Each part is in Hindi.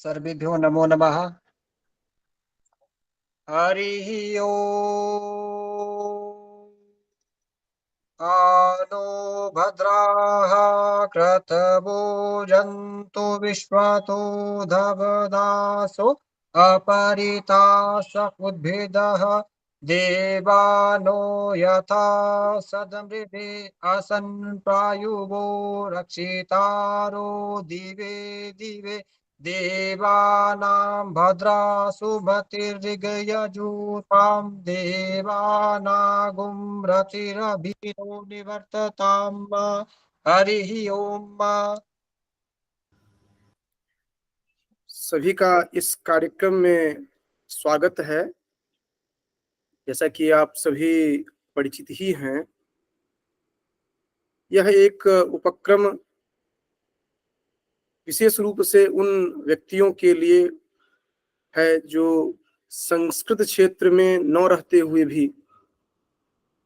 सर्वेभ्यो नमो नमः। हरिः ओम्। आनो भद्राः क्रतवो जन्तु विश्वतो धवदासो अपरितास उद्भिदः देवानो यथा सदमृते असन् प्रायुवो रक्षितारो दिवे दिवे देवानां भद्रासु मतिर्गयजूषां देवानागुं रतिरभितो निवर्तताम्। हरिः ओम्। सभी का इस कार्यक्रम में स्वागत है। जैसा कि आप सभी परिचित ही हैं, यह एक उपक्रम विशेष रूप से उन व्यक्तियों के लिए है जो संस्कृत क्षेत्र में न रहते हुए भी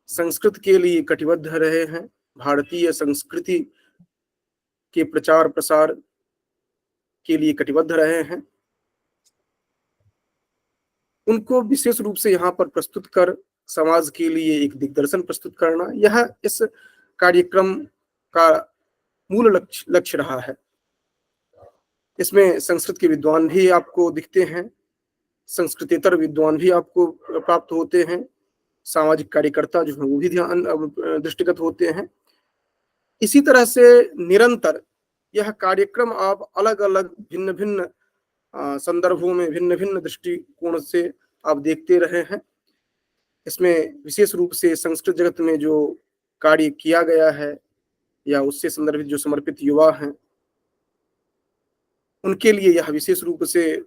संस्कृत के लिए कटिबद्ध रहे हैं, भारतीय संस्कृति के प्रचार प्रसार के लिए कटिबद्ध रहे हैं। उनको विशेष रूप से यहाँ पर प्रस्तुत कर समाज के लिए एक दिग्दर्शन प्रस्तुत करना, यह इस कार्यक्रम का मूल लक्ष्य रहा है। इसमें संस्कृत के विद्वान भी आपको दिखते हैं, संस्कृतेतर विद्वान भी आपको प्राप्त होते हैं, सामाजिक कार्यकर्ता जो है वो भी ध्यान दृष्टिगत होते हैं। इसी तरह से निरंतर यह कार्यक्रम आप अलग अलग भिन्न भिन्न संदर्भों में भिन्न भिन्न दृष्टिकोण से आप देखते रहे हैं। इसमें विशेष रूप से संस्कृत जगत में जो कार्य किया गया है या उससे संदर्भित जो समर्पित युवा हैं, उनके लिए यह विशेष रूप से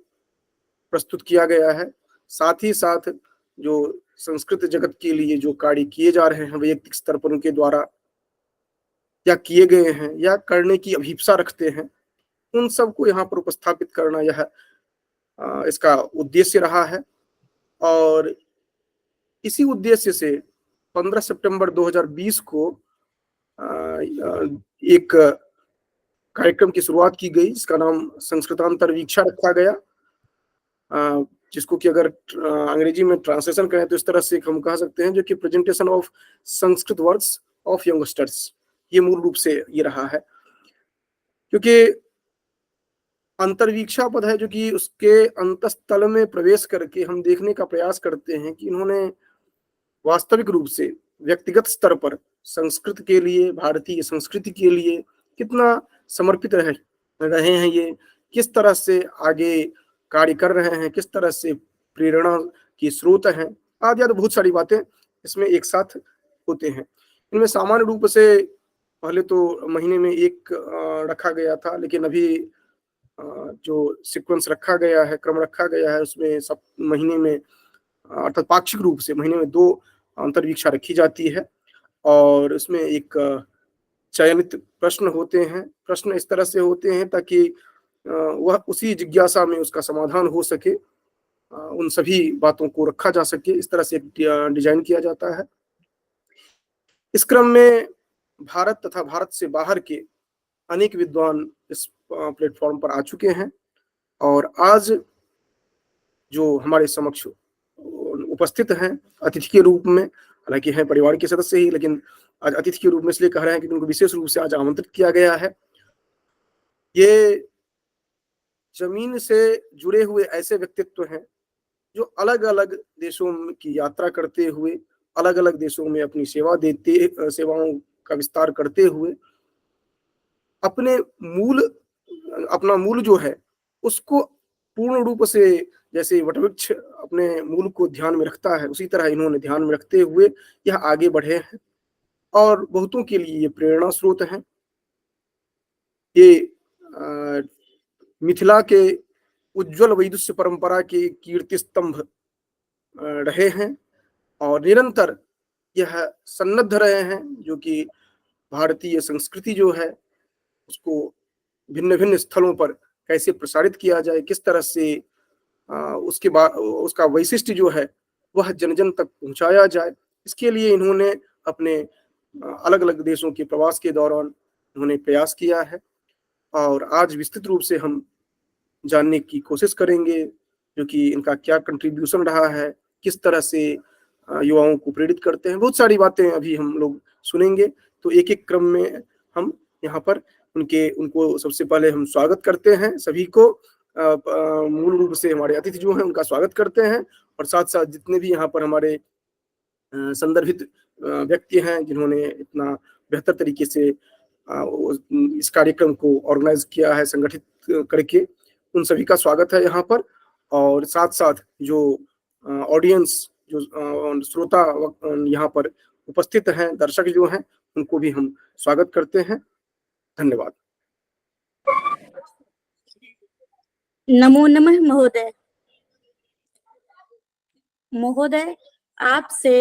प्रस्तुत किया गया है। साथ ही साथ जो संस्कृत जगत के लिए जो कार्य किए जा रहे हैं वैयक्तिक स्तर पर उनके द्वारा या किए गए हैं या करने की अभिप्सा रखते हैं, उन सबको यहाँ पर उपस्थापित करना यह इसका उद्देश्य रहा है। और इसी उद्देश्य से 15 सितंबर 2020 को एक कार्यक्रम की शुरुआत की गई जिसका नाम संस्कृतांतरवीक्षा रखा गया, जिसको कि अगर अंग्रेजी में ट्रांसलेशन करें तो इस तरह से हम कह सकते हैं जो कि presentation of Sanskrit works of youngsters, ये मूल रूप से ये रहा है। क्योंकि अंतर्वीक्षा पद है जो कि उसके अंतस्थल में प्रवेश करके हम देखने का प्रयास करते हैं कि इन्होंने वास्तविक रूप से व्यक्तिगत स्तर पर संस्कृत के लिए, भारतीय संस्कृति के लिए कितना समर्पित रहे हैं, ये किस तरह से आगे कार्य कर रहे हैं, किस तरह से प्रेरणा की स्रोत हैं, आदि आदि बहुत सारी बातें इसमें एक साथ होते हैं। इनमें सामान्य रूप से पहले तो महीने में एक रखा गया था, लेकिन अभी जो सीक्वेंस रखा गया है, क्रम रखा गया है, उसमें सब महीने में अर्थात पाक्षिक रूप से महीने में 2 अंतर्वीक्षा रखी जाती है। और उसमें एक चयनित प्रश्न होते हैं। प्रश्न इस तरह से होते हैं ताकि वह उसी जिज्ञासा में उसका समाधान हो सके, उन सभी बातों को रखा जा सके, इस तरह से डिजाइन किया जाता है। इस क्रम में भारत तथा भारत से बाहर के अनेक विद्वान इस प्लेटफॉर्म पर आ चुके हैं और आज जो हमारे समक्ष उपस्थित हैं अतिथि के रूप में, हालांकि हैं परिवार के सदस्य ही, लेकिन आज अतिथि के रूप में इसलिए कह रहे हैं कि उनको विशेष रूप से आज आमंत्रित किया गया है। ये जमीन से जुड़े हुए ऐसे व्यक्तित्व हैं जो अलग अलग देशों की यात्रा करते हुए, अलग अलग देशों में अपनी सेवाओं का विस्तार करते हुए अपना मूल जो है उसको पूर्ण रूप से, जैसे वटवृक्ष अपने मूल को ध्यान में रखता है, उसी तरह इन्होंने ध्यान में रखते हुए यह आगे बढ़े हैं और बहुतों के लिए ये प्रेरणा स्रोत हैं। ये मिथिला के उज्जवल वैदुष्य परंपरा के कीर्ति स्तंभ रहे हैं और निरंतर यह सन्नद्ध रहे हैं जो कि भारतीय संस्कृति जो है उसको भिन्न भिन्न स्थलों पर कैसे प्रसारित किया जाए, किस तरह से उसके बाद उसका वैशिष्ट्य जो है वह जन जन तक पहुंचाया जाए। इसके लिए इन्होंने अपने अलग अलग देशों के प्रवास के दौरान उन्होंने प्रयास किया है और आज विस्तृत रूप से हम जानने की कोशिश करेंगे, जो कि इनका क्या कंट्रीब्यूशन रहा है, किस तरह से युवाओं को प्रेरित करते हैं। बहुत सारी बातें अभी हम लोग सुनेंगे। तो एक एक क्रम में हम यहाँ पर उनको सबसे पहले हम स्वागत करते हैं सभी को। मूल रूप से हमारे अतिथि जो हैं उनका स्वागत करते हैं, और साथ साथ जितने भी यहाँ पर हमारे संदर्भित व्यक्ति हैं जिन्होंने इतना बेहतर तरीके से इस कार्यक्रम को ऑर्गेनाइज किया है, संगठित करके, उन सभी का स्वागत है यहाँ पर। और साथ साथ जो ऑडियंस, जो श्रोता यहाँ पर उपस्थित हैं, दर्शक जो हैं, उनको भी हम स्वागत करते हैं। धन्यवाद। नमो नमः महोदय। महोदय, आपसे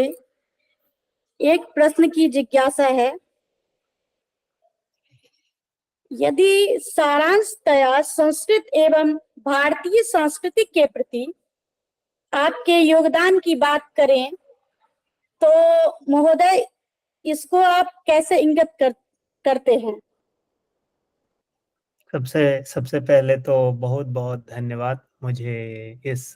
एक प्रश्न की जिज्ञासा है। यदि सारांशतया संस्कृत एवं भारतीय संस्कृति के प्रति आपके योगदान की बात करें तो महोदय इसको आप कैसे इंगित करते हैं? सबसे पहले तो बहुत बहुत धन्यवाद मुझे इस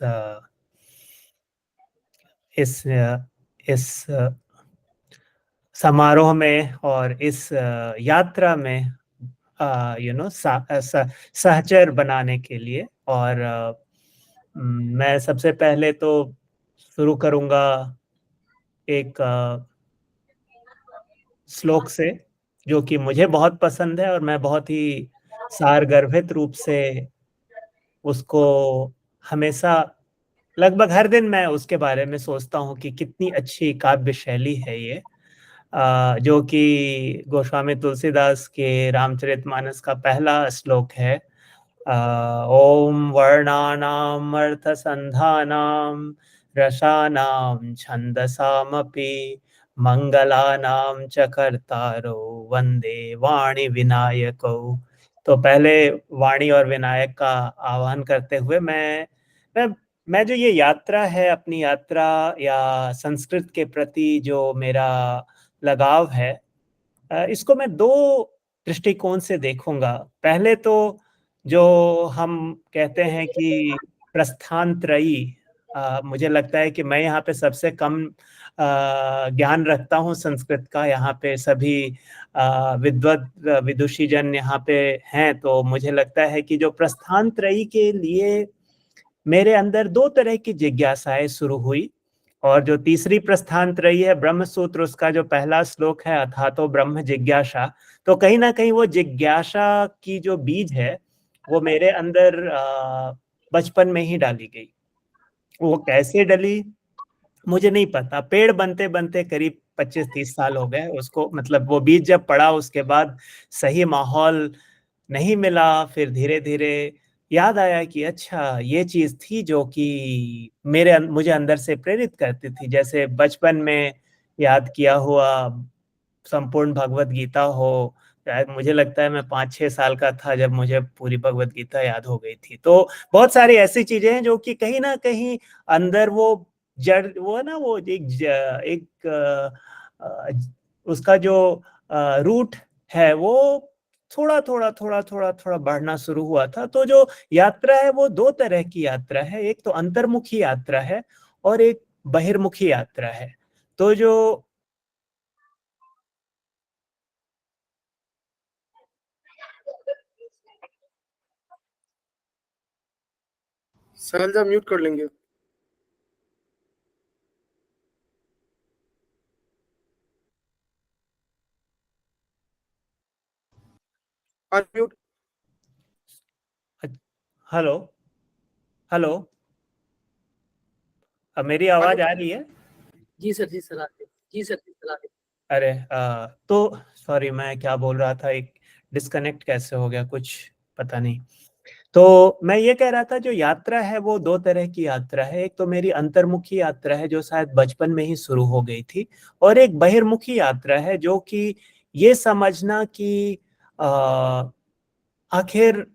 समारोह में और इस यात्रा में सहचर बनाने के लिए। और मैं सबसे पहले तो शुरू करूंगा एक श्लोक से जो कि मुझे बहुत पसंद है, और मैं बहुत ही सारगर्भित रूप से उसको हमेशा, लगभग हर दिन मैं उसके बारे में सोचता हूँ कि कितनी अच्छी काव्य शैली है ये, जो कि गोस्वामी तुलसीदास के रामचरितमानस का पहला श्लोक है। ओम वर्णानाम अर्थसंधानाम रसानाम छंदसामपि मंगलानाम च कर्तारो वंदे वाणी विनायको। तो पहले वाणी और विनायक का आह्वान करते हुए मैं जो ये यात्रा है, अपनी यात्रा या संस्कृत के प्रति जो मेरा लगाव है, इसको मैं दो दृष्टिकोण से देखूंगा। पहले तो जो हम कहते हैं कि प्रस्थानत्रयी, मुझे लगता है कि मैं यहाँ पे सबसे कम ज्ञान रखता हूँ संस्कृत का। यहाँ पे सभी विदुषी जन यहाँ पे हैं, तो मुझे लगता है कि जो प्रस्थानत्रयी के लिए मेरे अंदर दो तरह की जिज्ञासाएं शुरू हुई। और जो तीसरी प्रस्थानत्रयी है ब्रह्म सूत्र, उसका जो पहला श्लोक है अथातो ब्रह्म जिज्ञासा, तो कहीं ना कहीं वो जिज्ञासा की जो बीज है वो मेरे अंदर बचपन में ही डाली गई। वो कैसे डली मुझे नहीं पता। पेड़ बनते बनते करीब 25-30 साल हो गए उसको, मतलब वो बीज जब पड़ा उसके बाद सही माहौल नहीं मिला। फिर धीरे धीरे याद आया कि अच्छा ये चीज थी जो कि मुझे अंदर से प्रेरित करती थी। जैसे बचपन में याद किया हुआ संपूर्ण भगवत गीता हो, शायद मुझे लगता है मैं 5-6 साल का था जब मुझे पूरी भगवत गीता याद हो गई थी। तो बहुत सारी ऐसी चीजें हैं जो कि कहीं ना कहीं अंदर वो जड़, वो ना, वो एक उसका जो रूट है वो थोड़ा थोड़ा बढ़ना शुरू हुआ था। तो जो यात्रा है वो दो तरह की यात्रा है, एक तो अंतर्मुखी यात्रा है और एक बहिर्मुखी यात्रा है। तो जो शैलजा म्यूट कर लेंगे। अनम्यूट। हेलो हेलो, अब मेरी आवाज आ रही है? जी सर, जी सर, जी सर, जी सर। अरे तो सॉरी, मैं क्या बोल रहा था, एक डिस्कनेक्ट कैसे हो गया कुछ पता नहीं। तो मैं ये कह रहा था जो यात्रा है वो दो तरह की यात्रा है। एक तो मेरी अंतर्मुखी यात्रा है जो शायद बचपन में ही शुरू हो गई थी, और एक बहिर्मुखी यात्रा है जो कि ये समझना कि आखिर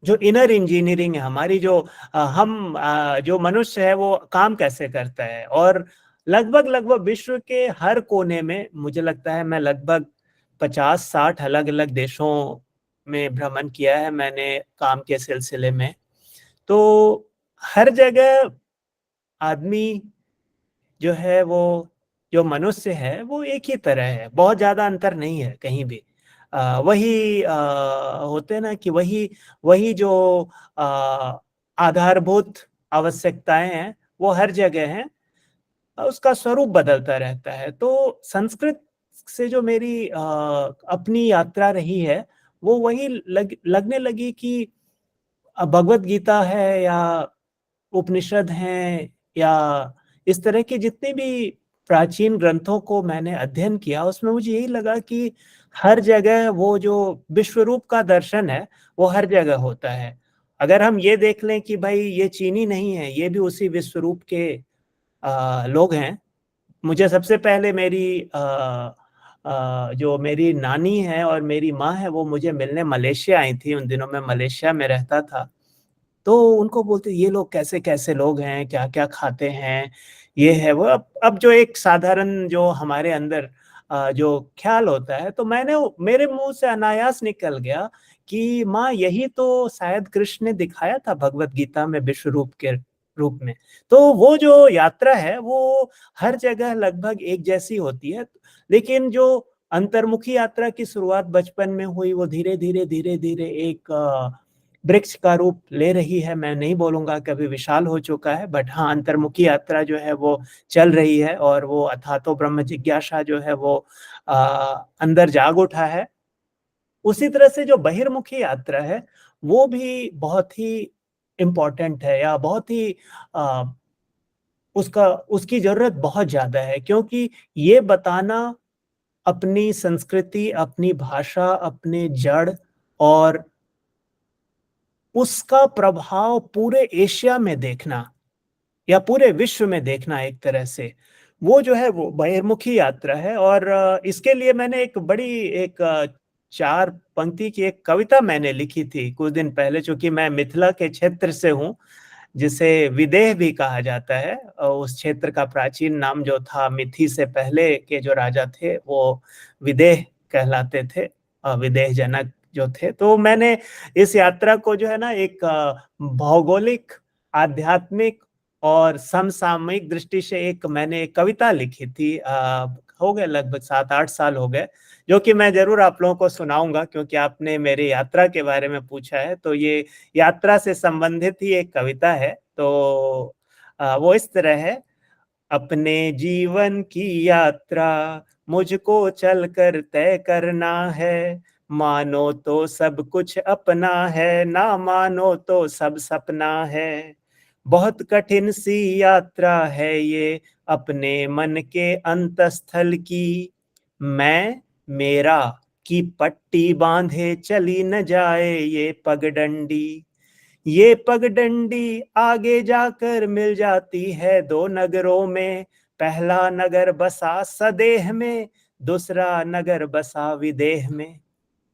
जो इनर इंजीनियरिंग है हमारी, जो जो मनुष्य है वो काम कैसे करता है। और लगभग विश्व के हर कोने में मुझे लगता है मैं लगभग 50-60 अलग अलग देशों में भ्रमण किया है मैंने काम के सिलसिले में। तो हर जगह आदमी जो है, वो जो मनुष्य है वो एक ही तरह है, बहुत ज्यादा अंतर नहीं है कहीं भी। वही होते हैं ना कि वही वही जो आधारभूत आवश्यकताएं हैं वो हर जगह हैं, उसका स्वरूप बदलता रहता है। तो संस्कृत से जो मेरी अपनी यात्रा रही है वो वही लगने लगी कि भगवत गीता है या उपनिषद हैं या इस तरह के जितने भी प्राचीन ग्रंथों को मैंने अध्ययन किया, उसमें मुझे यही लगा कि हर जगह वो जो विश्व रूप का दर्शन है वो हर जगह होता है। अगर हम ये देख लें कि भाई ये चीनी नहीं है, ये भी उसी विश्व रूप के लोग हैं। मुझे सबसे पहले जो मेरी नानी है और मेरी माँ है वो मुझे मिलने मलेशिया आई थी। उन दिनों मैं मलेशिया में रहता था। तो उनको बोलते ये लोग कैसे कैसे लोग हैं, क्या क्या खाते हैं, ये है वो। अब जो एक साधारण जो हमारे अंदर जो ख्याल होता है, तो मेरे मुंह से अनायास निकल गया कि माँ यही तो शायद कृष्ण ने दिखाया था भगवत गीता में विश्व रूप के रूप में। तो वो जो यात्रा है वो हर जगह लगभग एक जैसी होती है, लेकिन जो अंतर्मुखी यात्रा की शुरुआत बचपन में हुई वो धीरे धीरे धीरे धीरे एक वृक्ष का रूप ले रही है। मैं नहीं बोलूंगा कभी विशाल हो चुका है, बट हाँ, अंतर्मुखी यात्रा जो है वो चल रही है और वो अथातो ब्रह्म जिज्ञासा जो है वो अंदर जाग उठा है। उसी तरह से जो बहिर्मुखी यात्रा है वो भी बहुत ही इम्पोर्टेंट है, या बहुत ही उसकी जरूरत बहुत ज्यादा है, क्योंकि ये बताना अपनी संस्कृति, अपनी भाषा, अपने जड़ और उसका प्रभाव पूरे एशिया में देखना या पूरे विश्व में देखना, एक तरह से वो जो है वो बहिर्मुखी यात्रा है। और इसके लिए मैंने एक 4 पंक्ति की एक कविता मैंने लिखी थी कुछ दिन पहले, चूंकि मैं मिथिला के क्षेत्र से हूँ जिसे विदेह भी कहा जाता है। उस क्षेत्र का प्राचीन नाम जो था, मिथि से पहले के जो राजा थे वो विदेह कहलाते थे, विदेह जनक जो थे। तो मैंने इस यात्रा को जो है ना एक भौगोलिक, आध्यात्मिक और समसामयिक दृष्टि से मैंने एक कविता लिखी थी। हो गए लगभग 7-8 साल हो गए, जो कि मैं जरूर आप लोगों को सुनाऊंगा, क्योंकि आपने मेरी यात्रा के बारे में पूछा है। तो ये यात्रा से संबंधित ही एक कविता है। तो वो इस तरह है। अपने जीवन की यात्रा मुझको चलकर तय करना है, मानो तो सब कुछ अपना है, ना मानो तो सब सपना है। बहुत कठिन सी यात्रा है ये अपने मन के अंतस्थल की, मैं मेरा की पट्टी बांधे चली न जाए ये पगडंडी। ये पगडंडी आगे जाकर मिल जाती है 2 नगरों में, पहला नगर बसा सदेह में, दूसरा नगर बसा विदेह में।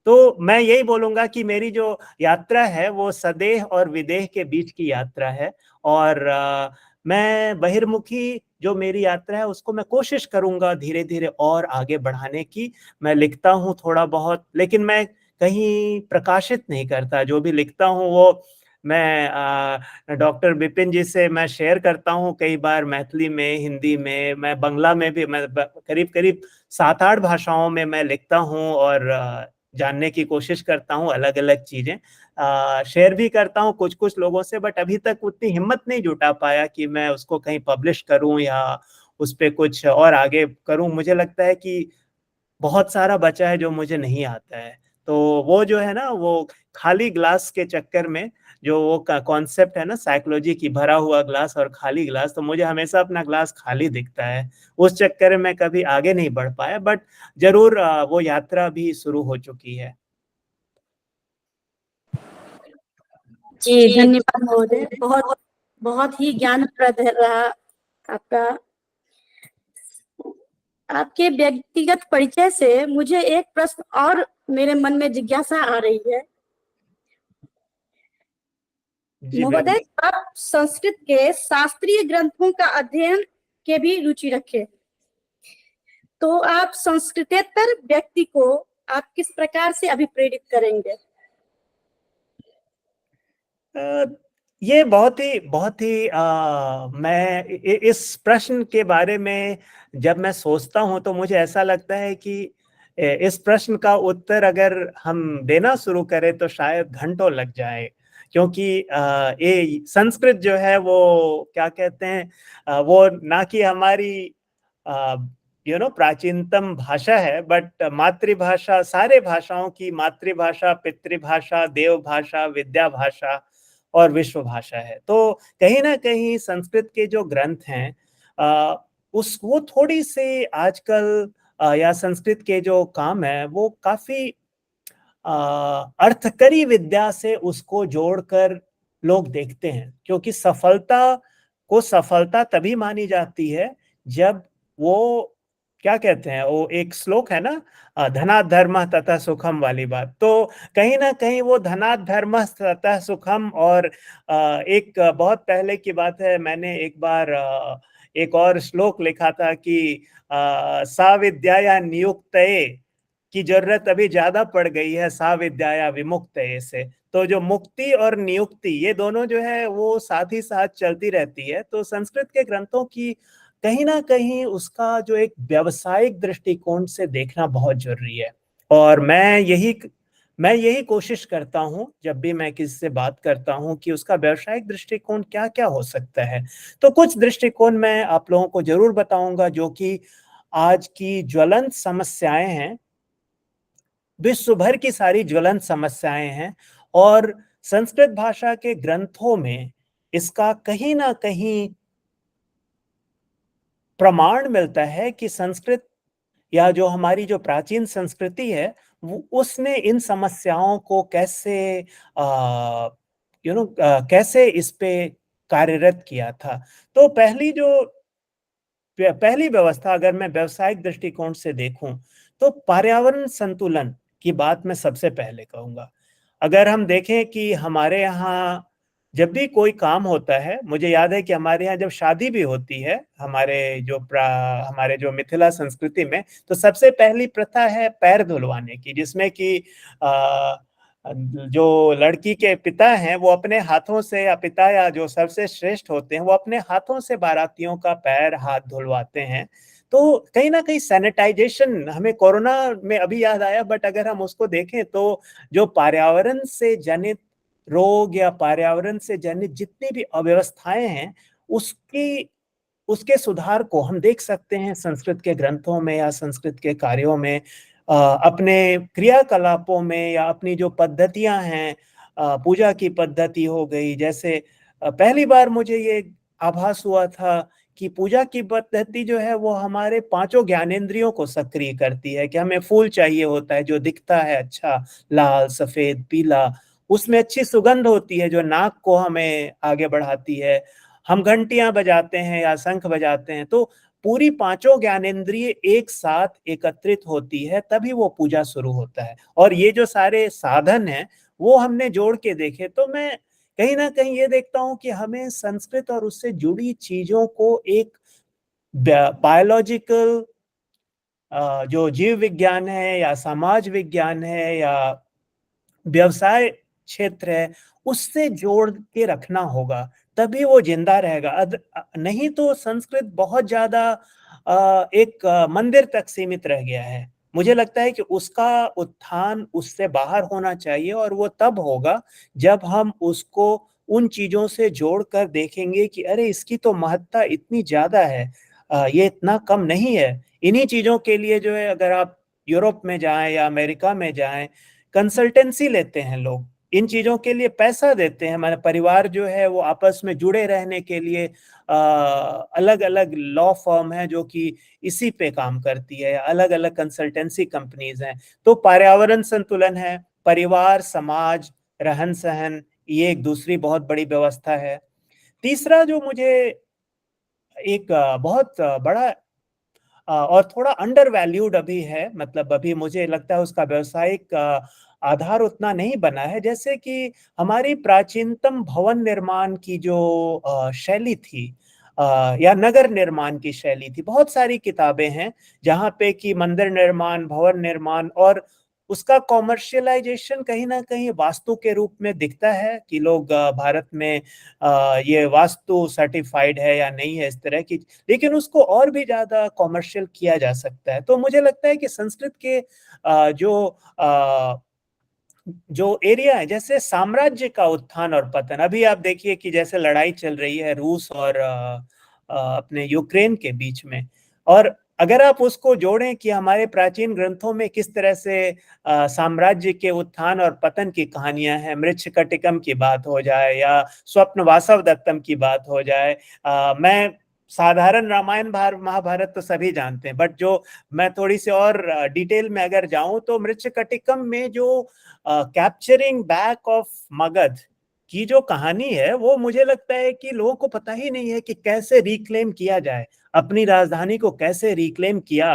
तो मैं यही बोलूंगा कि मेरी जो यात्रा है वो सदेह और विदेह के बीच की यात्रा है। और मैं बहिर्मुखी जो मेरी यात्रा है उसको मैं कोशिश करूंगा धीरे धीरे और आगे बढ़ाने की। मैं लिखता हूँ थोड़ा बहुत, लेकिन मैं कहीं प्रकाशित नहीं करता। जो भी लिखता हूँ वो मैं डॉक्टर विपिन जी से मैं शेयर करता हूँ, कई बार मैथिली में, हिंदी में, मैं बंगला में भी, मैं करीब करीब 7-8 भाषाओं में मैं लिखता हूँ और जानने की कोशिश करता हूँ अलग अलग चीजें। शेयर भी करता हूँ कुछ कुछ लोगों से, बट अभी तक उतनी हिम्मत नहीं जुटा पाया कि मैं उसको कहीं पब्लिश करूँ या उस पर कुछ और आगे करूँ। मुझे लगता है कि बहुत सारा बचा है जो मुझे नहीं आता है। तो वो जो है ना, वो खाली ग्लास के चक्कर में जो वो कॉन्सेप्ट है ना साइकोलॉजी की, भरा हुआ ग्लास और खाली ग्लास, तो मुझे हमेशा अपना ग्लास खाली दिखता है। उस चक्कर में कभी आगे नहीं बढ़ पाया, बट जरूर वो यात्रा भी शुरू हो चुकी है। जी धन्यवाद महोदय, बहुत बहुत ही ज्ञानप्रद रहा आपका। आपके व्यक्तिगत परिचय से मुझे एक प्रश्न और मेरे मन में जिज्ञासा आ रही है महोदय। आप संस्कृत के शास्त्रीय ग्रंथों का अध्ययन के भी रुचि रखे, तो आप संस्कृतेतर व्यक्ति को आप किस प्रकार से अभिप्रेरित करेंगे? ये बहुत ही मैं इस प्रश्न के बारे में जब मैं सोचता हूं तो मुझे ऐसा लगता है कि इस प्रश्न का उत्तर अगर हम देना शुरू करें तो शायद घंटों लग जाए, क्योंकि ये संस्कृत जो है वो क्या कहते हैं, वो ना कि हमारी प्राचीनतम भाषा है, बट मातृभाषा, सारे भाषाओं की मातृभाषा, पितृभाषा, देव भाषा, विद्या भाषा और विश्व भाषा है। तो कहीं ना कहीं संस्कृत के जो ग्रंथ हैं वो थोड़ी से आजकल या संस्कृत के जो काम है वो काफी अर्थकरी विद्या से उसको जोड़कर लोग देखते हैं, क्योंकि सफलता तभी मानी जाती है जब वो क्या कहते हैं, वो एक श्लोक है ना, धनात् धर्मः ततः सुखम वाली बात। तो कहीं ना कहीं वो धनात् धर्मः ततः सुखम, और एक बहुत पहले की बात है, मैंने एक बार एक और श्लोक लिखा था कि सा विद्याया नियुक्तये की जरूरत अभी ज्यादा पड़ गई है सा विद्याया विमुक्तये से। तो जो मुक्ति और नियुक्ति ये दोनों जो है वो साथ ही साथ चलती रहती है। तो संस्कृत के ग्रंथों की कहीं ना कहीं उसका जो एक व्यावसायिक दृष्टिकोण से देखना बहुत जरूरी है। और मैं यही कोशिश करता हूं जब भी मैं किसी से बात करता हूं कि उसका व्यावसायिक दृष्टिकोण क्या क्या हो सकता है। तो कुछ दृष्टिकोण मैं आप लोगों को जरूर बताऊंगा जो कि आज की ज्वलंत समस्याएं हैं, विश्व भर की सारी ज्वलंत समस्याएं हैं, और संस्कृत भाषा के ग्रंथों में इसका कहीं ना कहीं प्रमाण मिलता है कि संस्कृत या जो हमारी जो प्राचीन संस्कृति है वो उसने इन समस्याओं को कैसे इस पे कार्यरत किया था। तो पहली व्यवस्था अगर मैं व्यवसायिक दृष्टिकोण से देखूं तो पर्यावरण संतुलन की बात मैं सबसे पहले कहूंगा। अगर हम देखें कि हमारे यहाँ जब भी कोई काम होता है, मुझे याद है कि हमारे यहाँ जब शादी भी होती है हमारे जो मिथिला संस्कृति में, तो सबसे पहली प्रथा है पैर धुलवाने की, जिसमें कि जो लड़की के पिता हैं वो अपने हाथों से, या पिता या जो सबसे श्रेष्ठ होते हैं वो अपने हाथों से बारातियों का पैर हाथ धुलवाते हैं। तो कहीं ना कहीं सैनिटाइजेशन हमें कोरोना में अभी याद आया, बट अगर हम उसको देखें तो जो पर्यावरण से जनित रोग या पर्यावरण से जनित जितनी भी अव्यवस्थाएं हैं उसके सुधार को हम देख सकते हैं संस्कृत के ग्रंथों में या संस्कृत के कार्यों में, अपने क्रियाकलापों में, या अपनी जो पद्धतियां हैं, पूजा की पद्धति हो गई। जैसे पहली बार मुझे ये आभास हुआ था कि पूजा की पद्धति जो है वो हमारे पांचों ज्ञानेंद्रियों को सक्रिय करती है, कि हमें फूल चाहिए होता है जो दिखता है अच्छा, लाल, सफेद, पीला, उसमें अच्छी सुगंध होती है जो नाक को हमें आगे बढ़ाती है। हम घंटियां बजाते हैं या शंख बजाते हैं तो पूरी पांचों ज्ञानेंद्रिय एक साथ एकत्रित होती है, तभी वो पूजा शुरू होता है। और ये जो सारे साधन हैं वो हमने जोड़ के देखे तो मैं कहीं ना कहीं ये देखता हूं कि हमें संस्कृत और उससे जुड़ी चीजों को एक बायोलॉजिकल जो जीव विज्ञान है या समाज विज्ञान है या व्यवसाय क्षेत्र है उससे जोड़ के रखना होगा, तभी वो जिंदा रहेगा। नहीं तो संस्कृत बहुत ज्यादा एक मंदिर तक सीमित रह गया है। मुझे लगता है कि उसका उत्थान उससे बाहर होना चाहिए, और वो तब होगा जब हम उसको उन चीजों से जोड़कर देखेंगे कि अरे इसकी तो महत्ता इतनी ज्यादा है, ये इतना कम नहीं है। इन्हीं चीजों के लिए जो है अगर आप यूरोप में जाएं या अमेरिका में जाएं, कंसल्टेंसी लेते हैं लोग, इन चीजों के लिए पैसा देते हैं। हमारा परिवार जो है वो आपस में जुड़े रहने के लिए अलग अलग लॉ फर्म है जो कि इसी पे काम करती है, अलग अलग कंसल्टेंसी कंपनीज हैं। तो पर्यावरण संतुलन है, परिवार, समाज, रहन सहन, ये एक दूसरी बहुत बड़ी व्यवस्था है। तीसरा जो मुझे एक बहुत बड़ा और थोड़ा अंडर वैल्यूड अभी है, मतलब अभी मुझे लगता है उसका व्यवसायिक आधार उतना नहीं बना है, जैसे कि हमारी प्राचीनतम भवन निर्माण की जो शैली थी या नगर निर्माण की शैली थी। बहुत सारी किताबें हैं जहाँ पे कि मंदिर निर्माण, भवन निर्माण और उसका कॉमर्शियलाइजेशन कहीं ना कहीं वास्तु के रूप में दिखता है कि लोग भारत में ये वास्तु सर्टिफाइड है या नहीं है इस तरह की, लेकिन उसको और भी ज्यादा कॉमर्शियल किया जा सकता है। तो मुझे लगता है कि संस्कृत के जो एरिया है, जैसे साम्राज्य का उत्थान और पतन, अभी आप देखिए कि जैसे लड़ाई चल रही है रूस और अपने यूक्रेन के बीच में, और अगर आप उसको जोड़ें कि हमारे प्राचीन ग्रंथों में किस तरह से साम्राज्य के उत्थान और पतन की कहानियां हैं, मृच्छकटिकम की बात हो जाए या स्वप्न वासवदत्तम की बात हो जाए, मैं साधारण रामायण महाभारत तो सभी जानते हैं, बट जो मैं थोड़ी सी और डिटेल में अगर जाऊं तो मृच्छकटिकम में जो कैप्चरिंग बैक ऑफ मगध की जो कहानी है, वो मुझे लगता है कि लोगों को पता ही नहीं है कि कैसे रिक्लेम किया जाए, अपनी राजधानी को कैसे रिक्लेम किया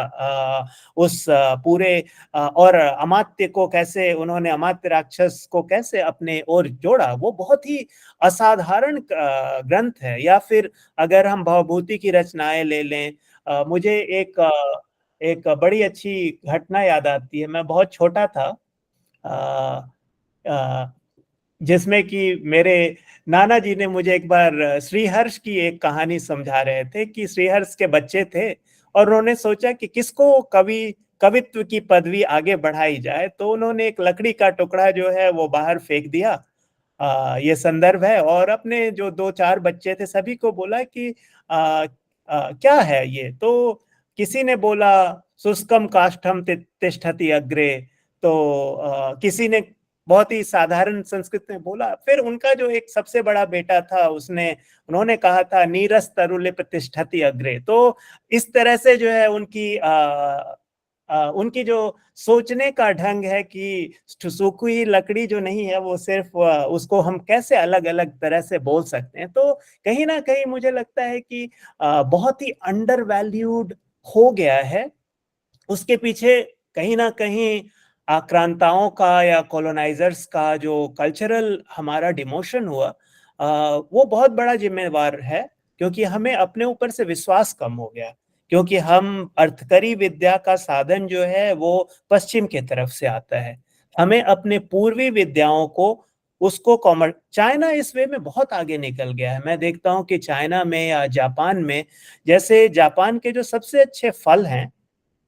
उस पूरे और अमात्य को कैसे उन्होंने, अमात्य राक्षस को कैसे अपने ओर जोड़ा। वो बहुत ही असाधारण ग्रंथ है। या फिर अगर हम भवभूति की रचनाएं ले लें, मुझे एक बड़ी अच्छी घटना याद आती है। मैं बहुत छोटा था, जिसमें कि मेरे नाना जी ने मुझे एक बार श्रीहर्ष की एक कहानी समझा रहे थे कि श्रीहर्ष के बच्चे थे और उन्होंने सोचा कि किसको कवित्व की पदवी आगे बढ़ाई जाए, तो उन्होंने एक लकड़ी का टुकड़ा जो है वो बाहर फेंक दिया। ये संदर्भ है, और अपने जो 2-4 बच्चे थे सभी को बोला कि क्या है ये, तो किसी ने बोला शुष्कम काष्ठम तिष्ठति अग्रे, तो किसी ने बहुत ही साधारण संस्कृत में बोला। फिर उनका जो एक सबसे बड़ा बेटा था उन्होंने कहा था नीरस तरुले प्रतिष्ठति अग्रे। तो इस तरह से जो है उनकी जो सोचने का ढंग है कि सूखी हुई लकड़ी जो नहीं है वो सिर्फ उसको हम कैसे अलग अलग तरह से बोल सकते हैं। तो कहीं ना कहीं मुझे लगता है कि बहुत ही अंडर वैल्यूड हो गया है। उसके पीछे कहीं ना कहीं आक्रांताओं का या कॉलोनाइजर्स का जो कल्चरल हमारा डिमोशन हुआ, वो बहुत बड़ा जिम्मेवार है, क्योंकि हमें अपने ऊपर से विश्वास कम हो गया, क्योंकि हम अर्थकरी विद्या का साधन जो है वो पश्चिम के तरफ से आता है। हमें अपने पूर्वी विद्याओं को उसको चाइना इस वे में बहुत आगे निकल गया है। मैं देखता हूँ कि चाइना में या जापान में, जैसे जापान के जो सबसे अच्छे फल हैं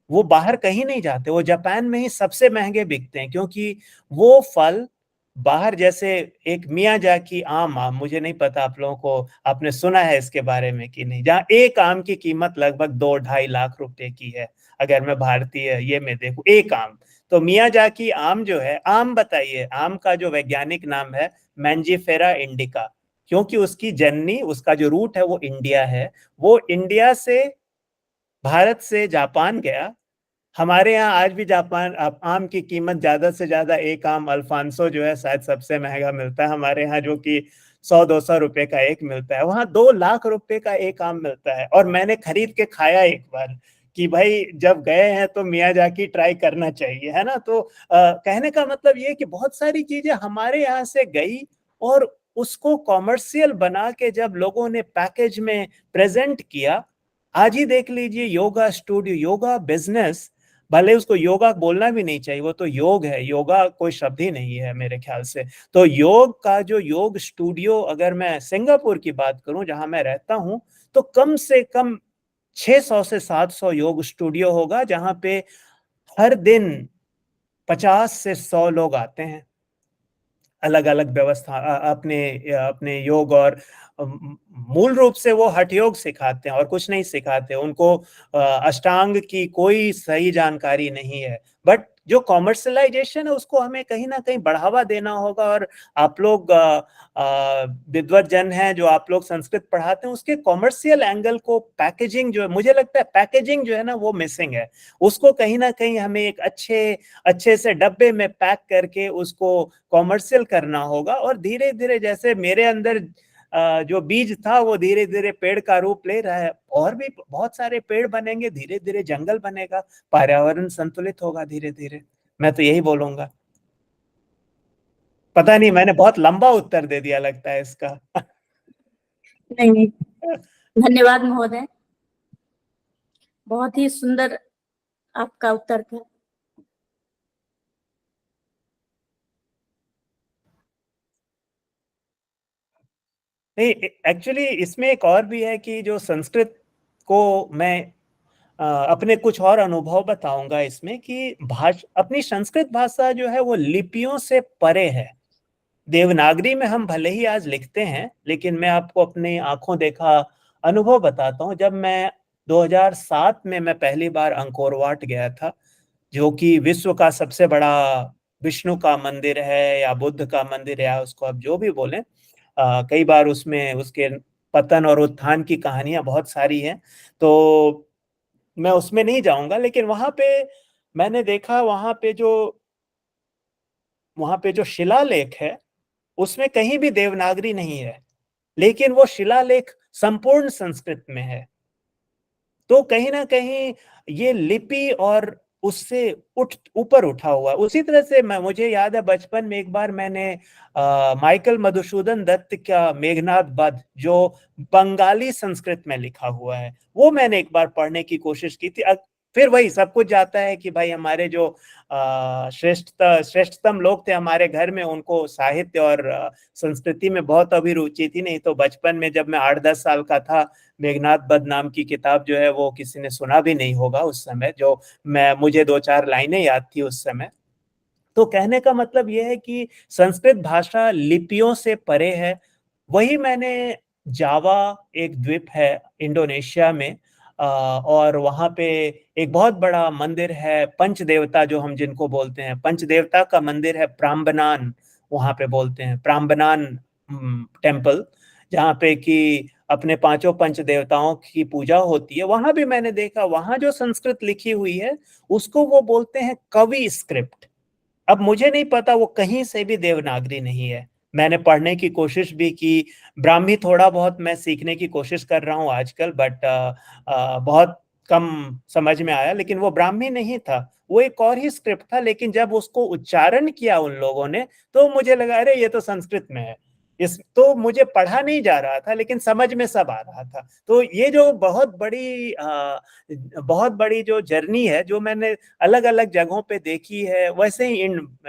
वो बाहर कहीं नहीं जाते, वो जापान में ही सबसे महंगे बिकते हैं, क्योंकि वो फल बाहर, जैसे एक मियाजाकी आम मुझे नहीं पता आप लोगों को आपने सुना है इसके बारे में कि नहीं, जहाँ एक आम की कीमत लगभग 2-2.5 लाख रुपए की है। अगर मैं भारतीय ये में देखूं एक आम, तो मियाजाकी आम जो है, आम बताइए, आम का जो वैज्ञानिक नाम है मैंजीफेरा इंडिका, क्योंकि उसकी जननी, उसका जो रूट है वो इंडिया है। वो इंडिया से, भारत से जापान गया। हमारे यहाँ आज भी जापान आम की कीमत ज्यादा से ज्यादा, एक आम अल्फांसो जो है शायद सबसे महंगा मिलता है हमारे यहाँ, जो कि 100-200 रुपए का एक मिलता है, वहां 2 लाख रुपए का एक आम मिलता है। और मैंने खरीद के खाया एक बार कि भाई जब गए हैं तो मियाजाकी ट्राई करना चाहिए, है ना। तो कहने का मतलब ये कि बहुत सारी चीजें हमारे यहाँ से गई और उसको कॉमर्शियल बना के जब लोगों ने पैकेज में प्रेजेंट किया। आज ही देख लीजिए योगा स्टूडियो, योगा बिजनेस, भले उसको योगा बोलना भी नहीं चाहिए, वो तो योग है, योगा कोई शब्द ही नहीं है मेरे ख्याल से। तो योग का जो योग स्टूडियो, अगर मैं सिंगापुर की बात करूं जहां मैं रहता हूं, तो कम से कम 600 से 700 योग स्टूडियो होगा, जहां पे हर दिन 50 से 100 लोग आते हैं, अलग अलग व्यवस्था अपने अपने योग। और मूल रूप से वो हठ योग सिखाते हैं और कुछ नहीं सिखाते, उनको अष्टांग की कोई सही जानकारी नहीं है। बट जो कॉमर्शलाइजेशन है उसको हमें कहीं ना कहीं बढ़ावा देना होगा। और आप लोग विद्वत जन हैं, जो आप लोग संस्कृत पढ़ाते हैं, उसके कॉमर्शियल एंगल को, पैकेजिंग जो है, मुझे लगता है पैकेजिंग जो है ना वो मिसिंग है। उसको कहीं ना कहीं हमें एक अच्छे से डब्बे में पैक करके उसको कॉमर्शियल करना होगा। और धीरे धीरे, जैसे मेरे अंदर जो बीज था वो धीरे धीरे पेड़ का रूप ले रहा है, और भी बहुत सारे पेड़ बनेंगे, धीरे धीरे जंगल बनेगा, पर्यावरण संतुलित होगा धीरे धीरे। मैं तो यही बोलूंगा। पता नहीं, मैंने बहुत लंबा उत्तर दे दिया लगता है इसका। नहीं, धन्यवाद महोदय, बहुत ही सुंदर आपका उत्तर था। नहीं, एक्चुअली इसमें एक और भी है कि जो संस्कृत को मैं अपने कुछ और अनुभव बताऊंगा इसमें कि अपनी संस्कृत भाषा जो है वो लिपियों से परे है। देवनागरी में हम भले ही आज लिखते हैं, लेकिन मैं आपको अपने आंखों देखा अनुभव बताता हूँ। जब मैं 2007 में मैं पहली बार अंकोरवाट गया था, जो कि विश्व का सबसे बड़ा विष्णु का मंदिर है या बुद्ध का मंदिर है, या उसको आप जो भी बोलें। कई बार उसमें उसके पतन और उत्थान की कहानियां बहुत सारी हैं, तो मैं उसमें नहीं जाऊंगा। लेकिन वहां पे मैंने देखा, वहां पे जो शिलालेख है उसमें कहीं भी देवनागरी नहीं है, लेकिन वो शिलालेख संपूर्ण संस्कृत में है। तो कहीं ना कहीं ये लिपि और उससे ऊपर उठा हुआ। उसी तरह से मुझे याद है बचपन में एक बार मैंने माइकल मधुसूदन दत्त का मेघनाद वध, जो बंगाली संस्कृत में लिखा हुआ है, वो मैंने एक बार पढ़ने की कोशिश की थी। फिर वही सब कुछ जाता है कि भाई हमारे जो श्रेष्ठतम लोग थे हमारे घर में, उनको साहित्य और संस्कृति में बहुत अभिरुचि थी। नहीं तो बचपन में जब मैं 8-10 साल का था, मेघनाद वध नाम की किताब जो है वो किसी ने सुना भी नहीं होगा उस समय, जो मुझे 2-4 लाइनें याद थी उस समय। तो कहने का मतलब यह है कि संस्कृत भाषा लिपियों से परे है। वही मैंने जावा एक द्वीप है इंडोनेशिया में, और वहां पे एक बहुत बड़ा मंदिर है पंचदेवता, जो हम जिनको बोलते हैं पंचदेवता का मंदिर है, प्राम्बनान वहां पे बोलते हैं, प्राम्बनान टेम्पल, जहाँ पे कि अपने 5 पंच देवताओं की पूजा होती है। वहां भी मैंने देखा, वहां जो संस्कृत लिखी हुई है उसको वो बोलते हैं कवि स्क्रिप्ट। अब मुझे नहीं पता, वो कहीं से भी देवनागरी नहीं है। मैंने पढ़ने की कोशिश भी की, ब्राह्मी थोड़ा बहुत मैं सीखने की कोशिश कर रहा हूँ आजकल, बट बहुत कम समझ में आया। लेकिन वो ब्राह्मी नहीं था, वो एक और ही स्क्रिप्ट था। लेकिन जब उसको उच्चारण किया उन लोगों ने, तो मुझे लगा अरे ये तो संस्कृत में है। इस तो मुझे पढ़ा नहीं जा रहा था, लेकिन समझ में सब आ रहा था। तो ये जो बहुत बड़ी जो जर्नी है, जो मैंने अलग अलग जगहों पे देखी है, वैसे ही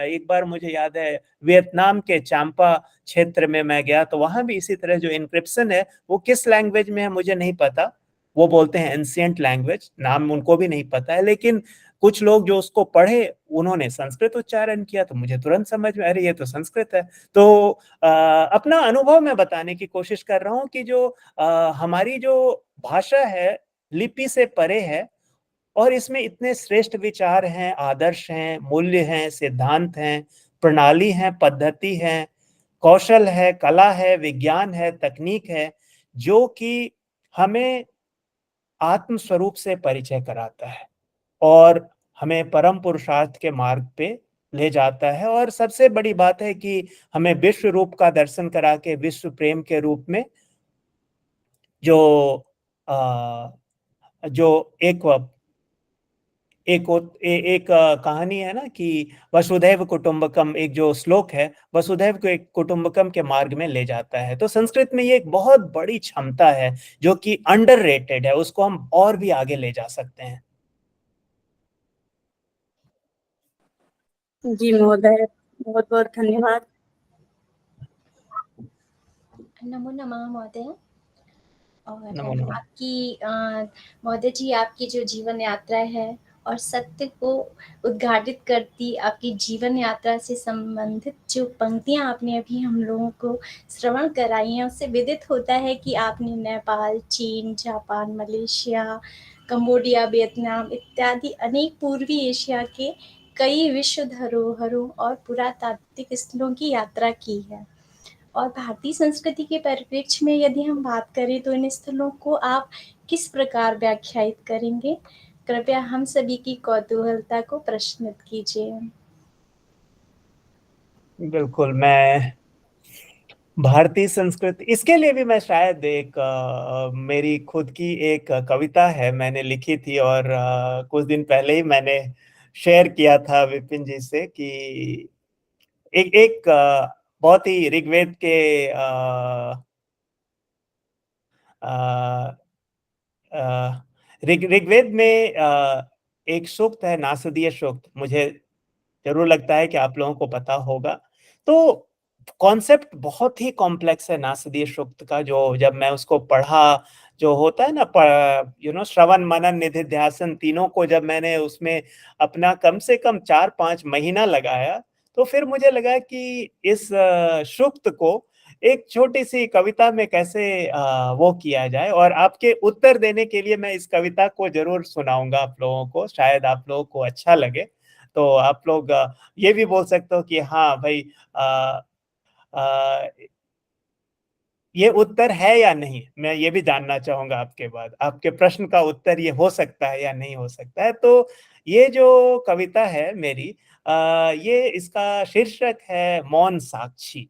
एक बार मुझे याद है वियतनाम के चांपा क्षेत्र में मैं गया, तो वहां भी इसी तरह जो इंक्रिप्शन है वो किस लैंग्वेज में है मुझे नहीं पता। वो बोलते हैं एंशिएंट लैंग्वेज, नाम उनको भी नहीं पता है। लेकिन कुछ लोग जो उसको पढ़े उन्होंने संस्कृत उच्चारण किया, तो मुझे तुरंत समझ में अरे ये तो संस्कृत है। तो अपना अनुभव मैं बताने की कोशिश कर रहा हूँ कि जो हमारी जो भाषा है लिपि से परे है, और इसमें इतने श्रेष्ठ विचार हैं, आदर्श हैं, मूल्य हैं, सिद्धांत हैं, प्रणाली हैं, पद्धति हैं, कौशल है, कला है, विज्ञान है, तकनीक है, जो कि हमें आत्म स्वरूप से परिचय कराता है और हमें परम पुरुषार्थ के मार्ग पे ले जाता है। और सबसे बड़ी बात है कि हमें विश्व रूप का दर्शन करा के विश्व प्रेम के रूप में जो जो एक कहानी है ना कि वसुधैव कुटुंबकम, एक जो श्लोक है, वसुधैव को एक कुटुंबकम के मार्ग में ले जाता है। तो संस्कृत में ये एक बहुत बड़ी क्षमता है जो कि अंडररेटेड है, उसको हम और भी आगे ले जा सकते हैं। जी महोदय, बहुत बहुत धन्यवाद। नमो नमः महोदय। और नमो नमः। आपकी महोदय जी, आपकी जो जीवन यात्रा है और सत्य को उद्घाटित करती आपकी जीवन यात्रा से संबंधित जो पंक्तियां आपने अभी हम लोगों को श्रवण कराई हैं, उससे विदित होता है कि आपने नेपाल, चीन, जापान, मलेशिया, कंबोडिया, वियतनाम इत्यादि अनेक पूर्वी एशिया के कई विश्व धरोहरों और पुरातात्विक स्थलों की यात्रा की है। और भारतीय संस्कृति के परिप्रेक्ष्य में यदि हम बात करें तो इन स्थलों को आप किस प्रकार व्याख्यायित करेंगे? कृपया हम सभी की कौतूहलता को प्रश्नित कीजिए। बिल्कुल, मैं भारतीय संस्कृति, इसके लिए भी मैं शायद मेरी खुद की एक कविता है मैंने लिखी थी, और कुछ दिन पहले ही मैंने शेयर किया था विपिन जी से कि एक बहुत ही ऋग्वेद के ऋग्वेद में एक सूक्त है, नासदीय सूक्त, मुझे जरूर लगता है कि आप लोगों को पता होगा। तो कॉन्सेप्ट बहुत ही कॉम्प्लेक्स है नासदीय सूक्त का। जो जब मैं उसको पढ़ा, जो होता है ना श्रवण मनन निधिध्यासन तीनों को जब मैंने उसमें अपना कम से कम 4-5 महीना लगाया, तो फिर मुझे लगा कि इस सूक्त को एक छोटी सी कविता में कैसे वो किया जाए। और आपके उत्तर देने के लिए मैं इस कविता को जरूर सुनाऊंगा आप लोगों को, शायद आप लोगों को अच्छा लगे। तो आप लोग ये भी बोल सकते हो कि हाँ भाई, ये उत्तर है या नहीं। मैं ये भी जानना चाहूंगा आपके बाद, आपके प्रश्न का उत्तर ये हो सकता है या नहीं हो सकता है। तो ये जो कविता है मेरी, ये इसका शीर्षक है मौन साक्षी,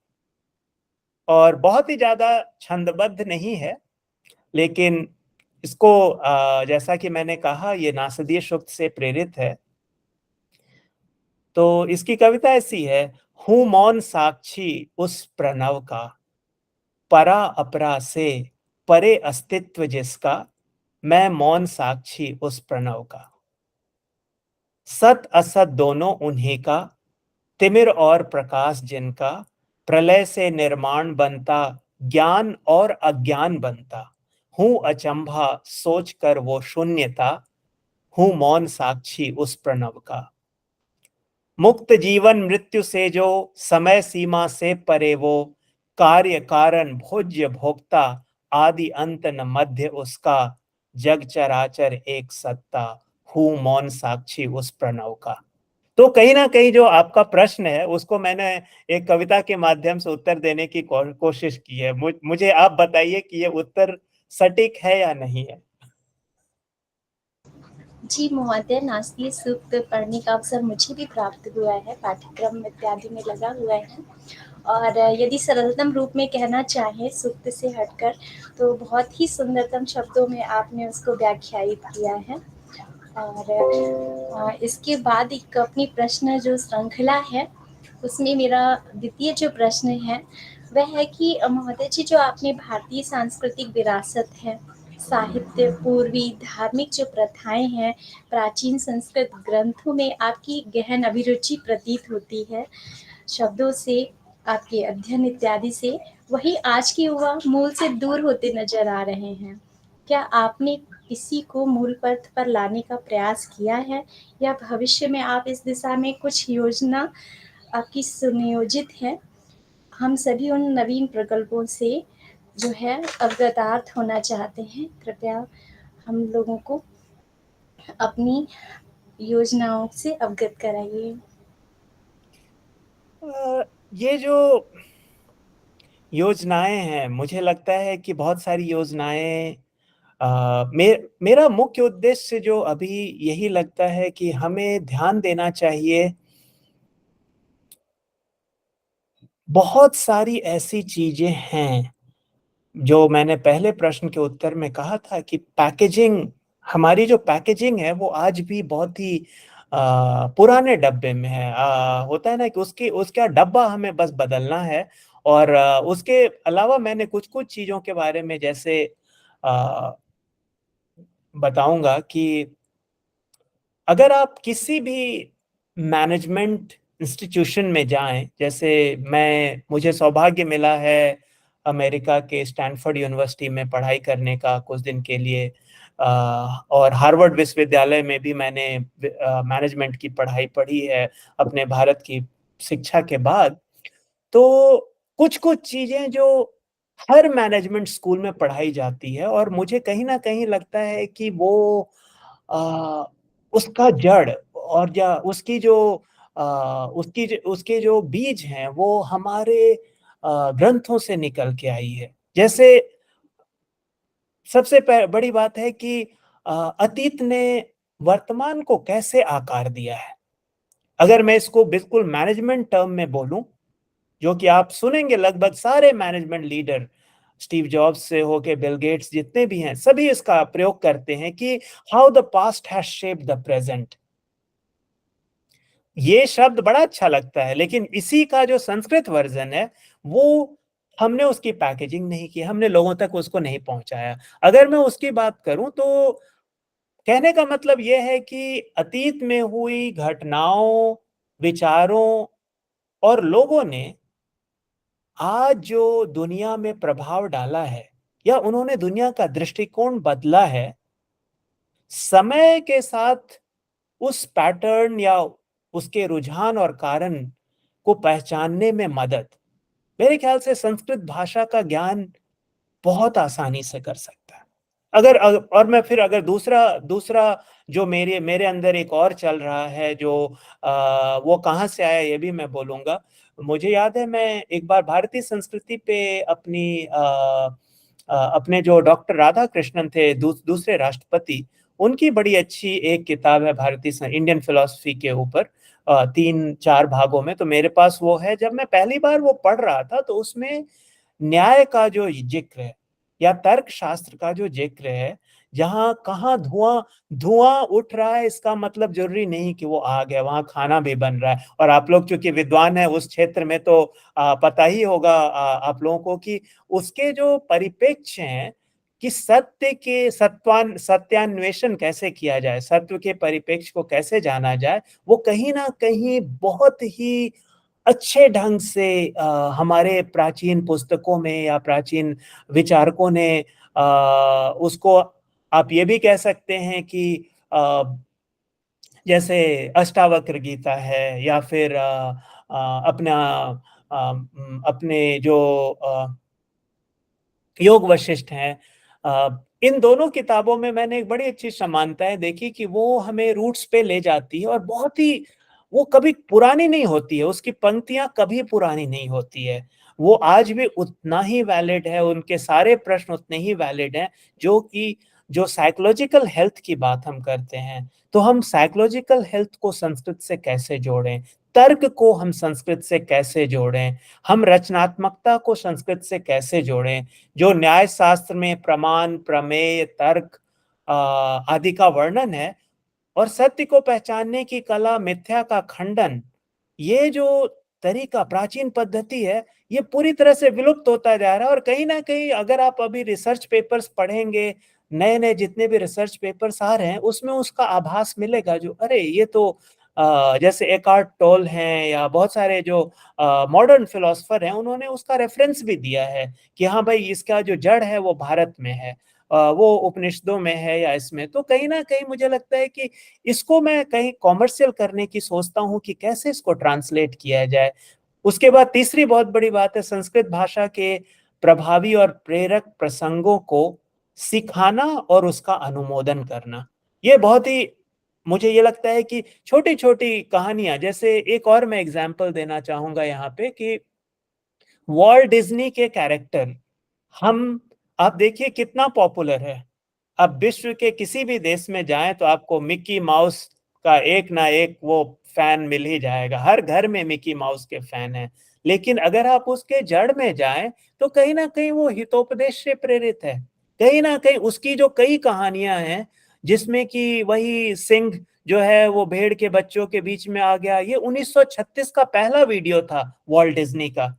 और बहुत ही ज्यादा छंदबद्ध नहीं है, लेकिन इसको जैसा कि मैंने कहा ये नासदीय सूक्त से प्रेरित है। तो इसकी कविता ऐसी है। हूं मौन साक्षी उस प्रणव का, परा अपरा से परे अस्तित्व जिसका, मैं मौन साक्षी उस प्रणव का। सत असत दोनों उन्हीं का, तिमिर और प्रकाश जिनका, प्रलय से निर्माण बनता, ज्ञान और अज्ञान बनता। हूं अचंभा सोच कर वो शून्यता, हूं मौन साक्षी उस प्रणव का। मुक्त जीवन मृत्यु से जो, समय सीमा से परे वो, कार्य कारण भोज्य भोक्ता, आदि अंत न मध्य उसका, जग चराचर एक सत्ता, हूं मौन साक्षी उस प्रणव का। तो कहीं ना कहीं जो आपका प्रश्न है उसको मैंने एक कविता के माध्यम से उत्तर देने की कोशिश की है। मुझे आप बताइए कि ये उत्तर सटीक है या नहीं है। जी महोदय, नासदीय सूक्त पढ़ने का अवसर मुझे भी प्राप्त हुआ है, पाठ्यक्रम इत्यादि में लगा हुआ है। और यदि सरलतम रूप में कहना चाहें सूक्त से हटकर, तो बहुत ही सुंदरतम शब्दों में आपने उसको व्याख्यायित किया है। और इसके बाद एक अपनी प्रश्न जो श्रृंखला है, उसमें मेरा द्वितीय जो प्रश्न है वह है कि महोदय जी, जो आपने भारतीय सांस्कृतिक विरासत है, साहित्य, पूर्वी धार्मिक जो प्रथाएं हैं, प्राचीन संस्कृत ग्रंथों में आपकी गहन अभिरुचि प्रतीत होती है। शब्दों से, आपके अध्ययन इत्यादि से, वही आज के युवा मूल से दूर होते नजर आ रहे हैं। क्या आपने किसी को मूल पथ पर लाने का प्रयास किया है, या भविष्य में आप इस दिशा में कुछ योजना आपकी सुनियोजित है? हम सभी उन नवीन प्रकल्पों से जो है अवगतार्थ होना चाहते हैं। कृपया हम लोगों को अपनी योजनाओं से अवगत कराइए। ये जो योजनाएं हैं, मुझे लगता है कि बहुत सारी योजनाएं, मेरा मुख्य उद्देश्य जो अभी यही लगता है कि हमें ध्यान देना चाहिए। बहुत सारी ऐसी चीजें हैं जो मैंने पहले प्रश्न के उत्तर में कहा था कि पैकेजिंग, हमारी जो पैकेजिंग है वो आज भी बहुत ही पुराने डब्बे में है। होता है ना कि उसका डब्बा हमें बस बदलना है। और उसके अलावा मैंने कुछ कुछ चीजों के बारे में जैसे बताऊंगा कि अगर आप किसी भी मैनेजमेंट इंस्टीट्यूशन में जाएं, जैसे मुझे सौभाग्य मिला है अमेरिका के स्टैनफोर्ड यूनिवर्सिटी में पढ़ाई करने का कुछ दिन के लिए, और हार्वर्ड विश्वविद्यालय में भी मैंने मैनेजमेंट की पढ़ाई पढ़ी है अपने भारत की शिक्षा के बाद। तो कुछ कुछ चीजें जो हर मैनेजमेंट स्कूल में पढ़ाई जाती है, और मुझे कहीं ना कहीं लगता है कि वो उसका जड़ और या उसके जो बीज हैं वो हमारे ग्रंथों से निकल के आई है। जैसे सबसे बड़ी बात है कि अतीत ने वर्तमान को कैसे आकार दिया है। अगर मैं इसको बिल्कुल मैनेजमेंट टर्म में बोलूं, जो कि आप सुनेंगे लगभग सारे मैनेजमेंट लीडर, स्टीव जॉब्स से होके बिल गेट्स, जितने भी हैं सभी इसका प्रयोग करते हैं कि how the past has shaped the present. ये शब्द बड़ा अच्छा लगता है, लेकिन इसी का जो संस्कृत वर्जन है वो हमने उसकी पैकेजिंग नहीं की, हमने लोगों तक उसको नहीं पहुंचाया। अगर मैं उसकी बात करूं तो कहने का मतलब यह है कि अतीत में हुई घटनाओं, विचारों और लोगों ने आज जो दुनिया में प्रभाव डाला है या उन्होंने दुनिया का दृष्टिकोण बदला है, समय के साथ उस पैटर्न या उसके रुझान और कारण को पहचानने में मदद मेरे ख्याल से संस्कृत भाषा का ज्ञान बहुत आसानी से कर सकता है। और मैं फिर अगर दूसरा जो मेरे अंदर एक और चल रहा है, जो वो कहाँ से आया ये भी मैं बोलूंगा। मुझे याद है, मैं एक बार भारतीय संस्कृति पे अपने जो डॉक्टर राधा कृष्णन थे, दूसरे राष्ट्रपति, उनकी बड़ी अच्छी एक किताब है भारतीय इंडियन फिलॉसफी के ऊपर, 3-4 भागों में। तो मेरे पास वो है। जब मैं पहली बार वो पढ़ रहा था तो उसमें न्याय का जो जिक्र है या तर्क शास्त्र का जो जिक्र है, जहां कहाँ धुआं उठ रहा है, इसका मतलब जरूरी नहीं कि वो आग है, वहां खाना भी बन रहा है। और आप लोग चूंकि विद्वान है उस क्षेत्र में, तो पता ही होगा आप लोगों को कि उसके जो परिप्रेक्ष्य हैं कि सत्य के सत्यान्वेषण कैसे किया जाए, सत्य के परिप्रेक्ष्य को कैसे जाना जाए, वो कहीं ना कहीं बहुत ही अच्छे ढंग से हमारे प्राचीन पुस्तकों में या प्राचीन विचारकों ने उसको, आप ये भी कह सकते हैं कि जैसे अष्टावक्र गीता है या फिर अपने जो योग वशिष्ठ हैं, इन दोनों किताबों में मैंने एक बड़ी अच्छी समानताएं देखी कि वो हमें रूट्स पे ले जाती है और बहुत ही, वो कभी पुरानी नहीं होती है, उसकी पंक्तियां कभी पुरानी नहीं होती है। वो आज भी उतना ही वैलिड है, उनके सारे प्रश्न उतने ही वैलिड हैं। जो साइकोलॉजिकल हेल्थ की बात हम करते हैं, तो हम साइकोलॉजिकल हेल्थ को संस्कृत से कैसे जोड़ें, तर्क को हम संस्कृत से कैसे जोड़ें, हम रचनात्मकता को संस्कृत से कैसे जोड़ें, जो न्याय शास्त्र में प्रमाण, प्रमेय, तर्क आदि का वर्णन है, और सत्य को पहचानने की कला, मिथ्या का खंडन, ये जो तरीका, प्राचीन पद्धति है, ये पूरी तरह से विलुप्त होता जा रहा है। और कहीं ना कहीं अगर आप अभी रिसर्च पेपर्स पढ़ेंगे, नए नए जितने भी रिसर्च पेपर्स आ रहे हैं, उसमें उसका आभास मिलेगा, जो अरे ये तो जैसे एकार्ट टोल हैं या बहुत सारे जो मॉडर्न फिलोसफर हैं, उन्होंने उसका रेफरेंस भी दिया है कि हाँ भाई, इसका जो जड़ है वो भारत में है, वो उपनिषदों में है या इसमें। तो कहीं ना कहीं मुझे लगता है कि इसको मैं कहीं कॉमर्शियल करने की सोचता हूँ कि कैसे इसको ट्रांसलेट किया जाए। उसके बाद तीसरी बहुत बड़ी बात है संस्कृत भाषा के प्रभावी और प्रेरक प्रसंगों को सिखाना और उसका अनुमोदन करना। ये बहुत ही, मुझे ये लगता है कि छोटी छोटी कहानियां, जैसे एक और मैं एग्जांपल देना चाहूंगा यहाँ पे कि वॉल्ट डिज्नी के कैरेक्टर, आप देखिए कितना पॉपुलर है। अब विश्व के किसी भी देश में जाएं तो आपको मिकी माउस का एक ना एक वो फैन मिल ही जाएगा, हर घर में मिकी माउस के फैन हैं। लेकिन अगर आप उसके जड़ में जाएं तो कहीं ना कहीं वो हितोपदेश से प्रेरित है, कहीं ना कहीं उसकी जो कई कहानियां हैं, जिसमें कि वही सिंह जो है वो भेड़ के बच्चों के बीच में आ गया, ये 1936 का पहला वीडियो था वॉल्ट डिज्नी का।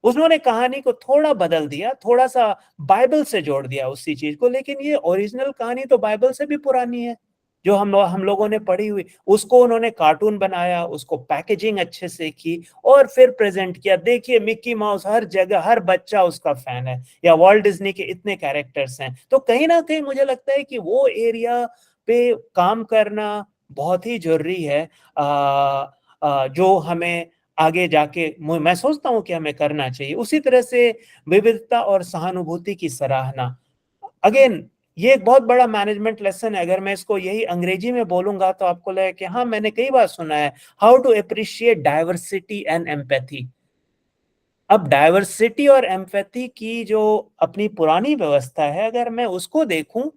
उन्होंने कहानी को थोड़ा बदल दिया, थोड़ा सा बाइबल से जोड़ दिया उसी चीज को, लेकिन ये ओरिजिनल कहानी तो बाइबल से भी पुरानी है, जो हम लोगों ने पढ़ी हुई। उसको उन्होंने कार्टून बनाया, उसको पैकेजिंग अच्छे से की और फिर प्रेजेंट किया। देखिए मिकी माउस हर जगह, हर बच्चा उसका फैन है, या वॉल्ट डिज्नी के इतने कैरेक्टर्स हैं। तो कहीं ना कहीं मुझे लगता है कि वो एरिया पे काम करना बहुत ही जरूरी है, जो हमें आगे जाके मैं सोचता हूं कि हमें करना चाहिए। उसी तरह से विविधता और सहानुभूति की सराहना, अगेन ये एक बहुत बड़ा मैनेजमेंट लेसन है। अगर मैं इसको यही अंग्रेजी में बोलूंगा तो आपको लगेगा कि हाँ, मैंने कई बार सुना है, how to appreciate diversity and empathy. अब डाइवर्सिटी और एम्पैथी की जो अपनी पुरानी व्यवस्था है, अगर मैं उसको देखूं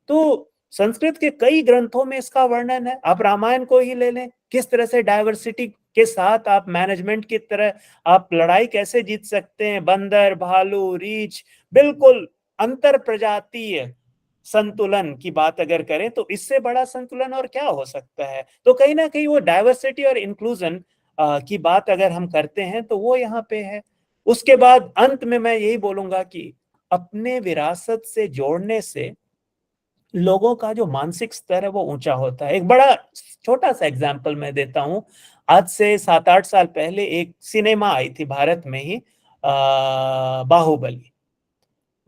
तो संस्कृत के कई ग्रंथों में इसका वर्णन है। आप रामायण को ही ले लें, किस तरह से डाइवर्सिटी के साथ आप मैनेजमेंट की तरह आप लड़ाई कैसे जीत सकते हैं। बंदर, भालू, रीछ, बिल्कुल अंतर प्रजातीय संतुलन की बात अगर करें तो इससे बड़ा संतुलन और क्या हो सकता है। तो कहीं ना कहीं वो डाइवर्सिटी और इंक्लूजन की बात अगर हम करते हैं तो वो यहाँ पे है। उसके बाद अंत में मैं यही बोलूंगा कि अपने विरासत से जोड़ने से लोगों का जो मानसिक स्तर है वो ऊंचा होता है। एक बड़ा छोटा सा एग्जांपल मैं देता हूं। आज से 7-8 साल पहले एक सिनेमा आई थी भारत में ही, बाहुबली।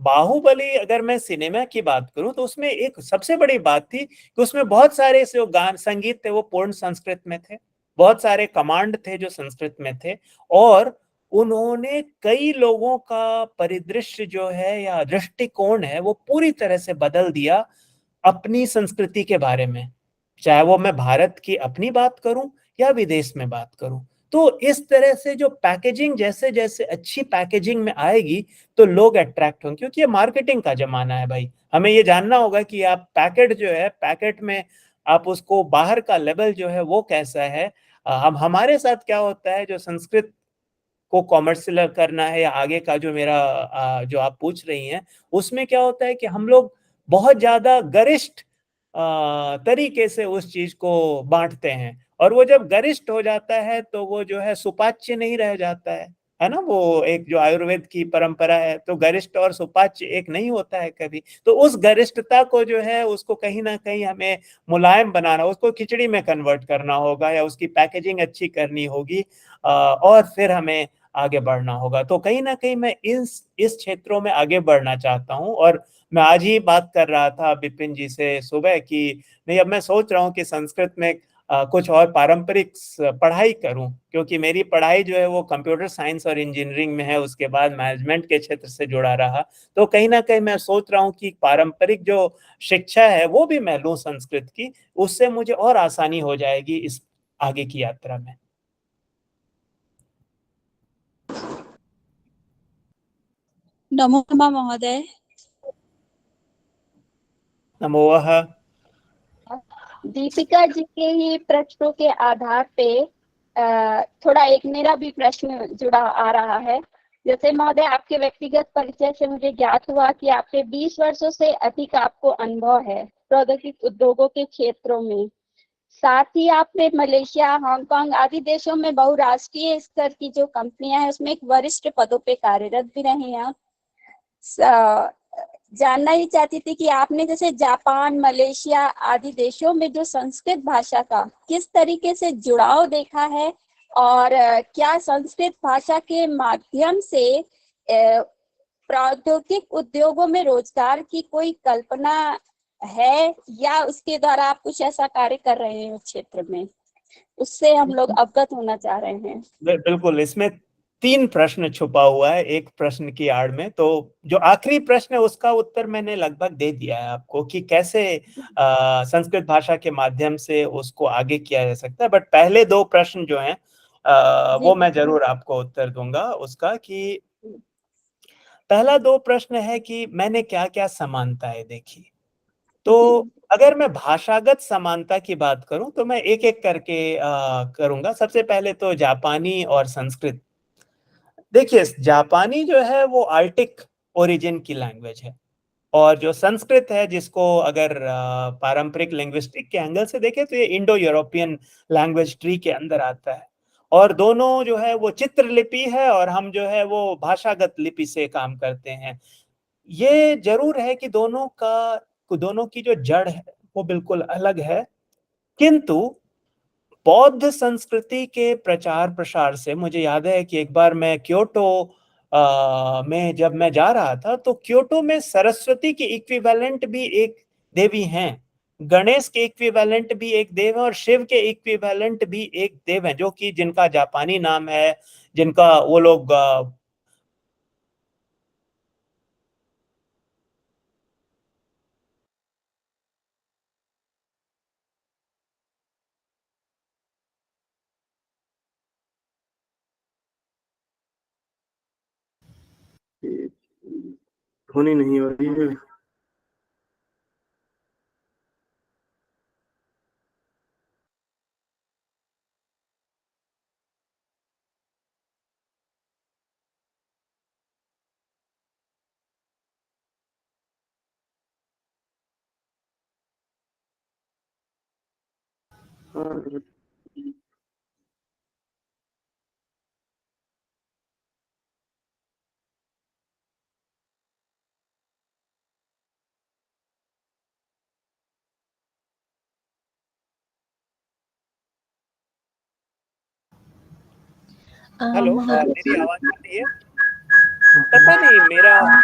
बाहुबली अगर मैं सिनेमा की बात करूं तो उसमें एक सबसे बड़ी बात थी कि उसमें बहुत सारे जो गान संगीत थे वो पूर्ण संस्कृत में थे, बहुत सारे कमांड थे जो संस्कृत में थे, और उन्होंने कई लोगों का परिदृश्य जो है या दृष्टिकोण है वो पूरी तरह से बदल दिया अपनी संस्कृति के बारे में, चाहे वो मैं भारत की अपनी बात करूं या विदेश में बात करूं। तो इस तरह से जो पैकेजिंग जैसे जैसे अच्छी पैकेजिंग में आएगी तो लोग अट्रैक्ट होंगे, क्योंकि ये मार्केटिंग का जमाना है भाई। हमें ये जानना होगा कि आप पैकेट जो है, पैकेट में आप उसको बाहर का लेवल जो है वो कैसा है। हम हमारे साथ क्या होता है, जो संस्कृत को कॉमर्शियल करना है या आगे का जो मेरा जो आप पूछ रही हैं, उसमें क्या होता है कि हम लोग बहुत ज्यादा गरिष्ठ तरीके से उस चीज को बांटते हैं, और वो जब गरिष्ठ हो जाता है तो वो जो है सुपाच्य नहीं रह जाता है ना। वो एक जो आयुर्वेद की परंपरा है, तो गरिष्ठ और सुपाच्य एक नहीं होता है कभी। तो उस गरिष्ठता को जो है उसको कहीं ना कहीं हमें मुलायम बनाना, उसको खिचड़ी में कन्वर्ट करना होगा या उसकी पैकेजिंग अच्छी करनी होगी, और फिर हमें आगे बढ़ना होगा। तो कहीं ना कहीं मैं इस क्षेत्रों में आगे बढ़ना चाहता हूं। और मैं आज ही बात कर रहा था विपिन जी से सुबह कि नहीं, अब मैं सोच रहा हूँ कि संस्कृत में कुछ और पारंपरिक पढ़ाई करूं, क्योंकि मेरी पढ़ाई जो है वो कंप्यूटर साइंस और इंजीनियरिंग में है, उसके बाद मैनेजमेंट के क्षेत्र से जुड़ा रहा। तो कहीं ना कहीं मैं सोच रहा हूँ कि पारंपरिक जो शिक्षा है वो भी मैं लूं संस्कृत की, उससे मुझे और आसानी हो जाएगी इस आगे की यात्रा में। नमो नमः महोदय। नमोः। दीपिका जी के ही प्रश्नों के आधार पे थोड़ा एक मेरा भी प्रश्न जुड़ा आ रहा है। जैसे महोदय, आपके व्यक्तिगत परिचय से मुझे ज्ञात हुआ कि आपके 20 वर्षों से अधिक आपको अनुभव है प्रौद्योगिकी उद्योगों के क्षेत्रों में। साथ ही आपने मलेशिया, हांगकांग आदि देशों में बहुराष्ट्रीय स्तर की जो कंपनियां हैं उसमें एक वरिष्ठ पदों पे कार्यरत भी रही हैं। जानना ही चाहती थी कि आपने जैसे जापान, मलेशिया आदि देशों में जो संस्कृत भाषा का किस तरीके से जुड़ाव देखा है, और क्या संस्कृत भाषा के माध्यम से प्रौद्योगिक उद्योगों में रोजगार की कोई कल्पना है, या उसके द्वारा आप कुछ ऐसा कार्य कर रहे हैं उस क्षेत्र में, उससे हम लोग अवगत होना चाह रहे हैं। बिल्कुल, इसमें 3 प्रश्न छुपा हुआ है एक प्रश्न की आड़ में। तो जो आखिरी प्रश्न है उसका उत्तर मैंने लगभग दे दिया है आपको कि कैसे संस्कृत भाषा के माध्यम से उसको आगे किया जा सकता है। बट पहले 2 प्रश्न जो हैं वो मैं जरूर आपको उत्तर दूंगा उसका। कि पहला 2 प्रश्न है कि मैंने क्या क्या समानताएं देखी। तो अगर मैं भाषागत समानता की बात करूं तो मैं एक एक करके करूंगा। सबसे पहले तो जापानी और संस्कृत। देखिए, जापानी जो है वो आर्टिक ओरिजिन की लैंग्वेज है, और जो संस्कृत है जिसको अगर पारंपरिक लिंग्विस्टिक के एंगल से देखें तो ये इंडो यूरोपियन लैंग्वेज ट्री के अंदर आता है। और दोनों जो है वो चित्रलिपि है, और हम जो है वो भाषागत लिपि से काम करते हैं। ये जरूर है कि दोनों की जो जड़ है वो बिल्कुल अलग है, किंतु बौद्ध संस्कृति के प्रचार प्रसार से मुझे याद है कि एक बार मैं क्योटो में जब मैं जा रहा था, तो क्योटो में सरस्वती की इक्विवेलेंट भी एक देवी हैं, गणेश के इक्विवेलेंट भी एक देव है, और शिव के इक्विवेलेंट भी एक देव है, जो कि जिनका जापानी नाम है, जिनका वो लोग ध्वनि नहीं हो रही है। हेलो, मेरी आवाज आ रही है? पता नहीं मेरा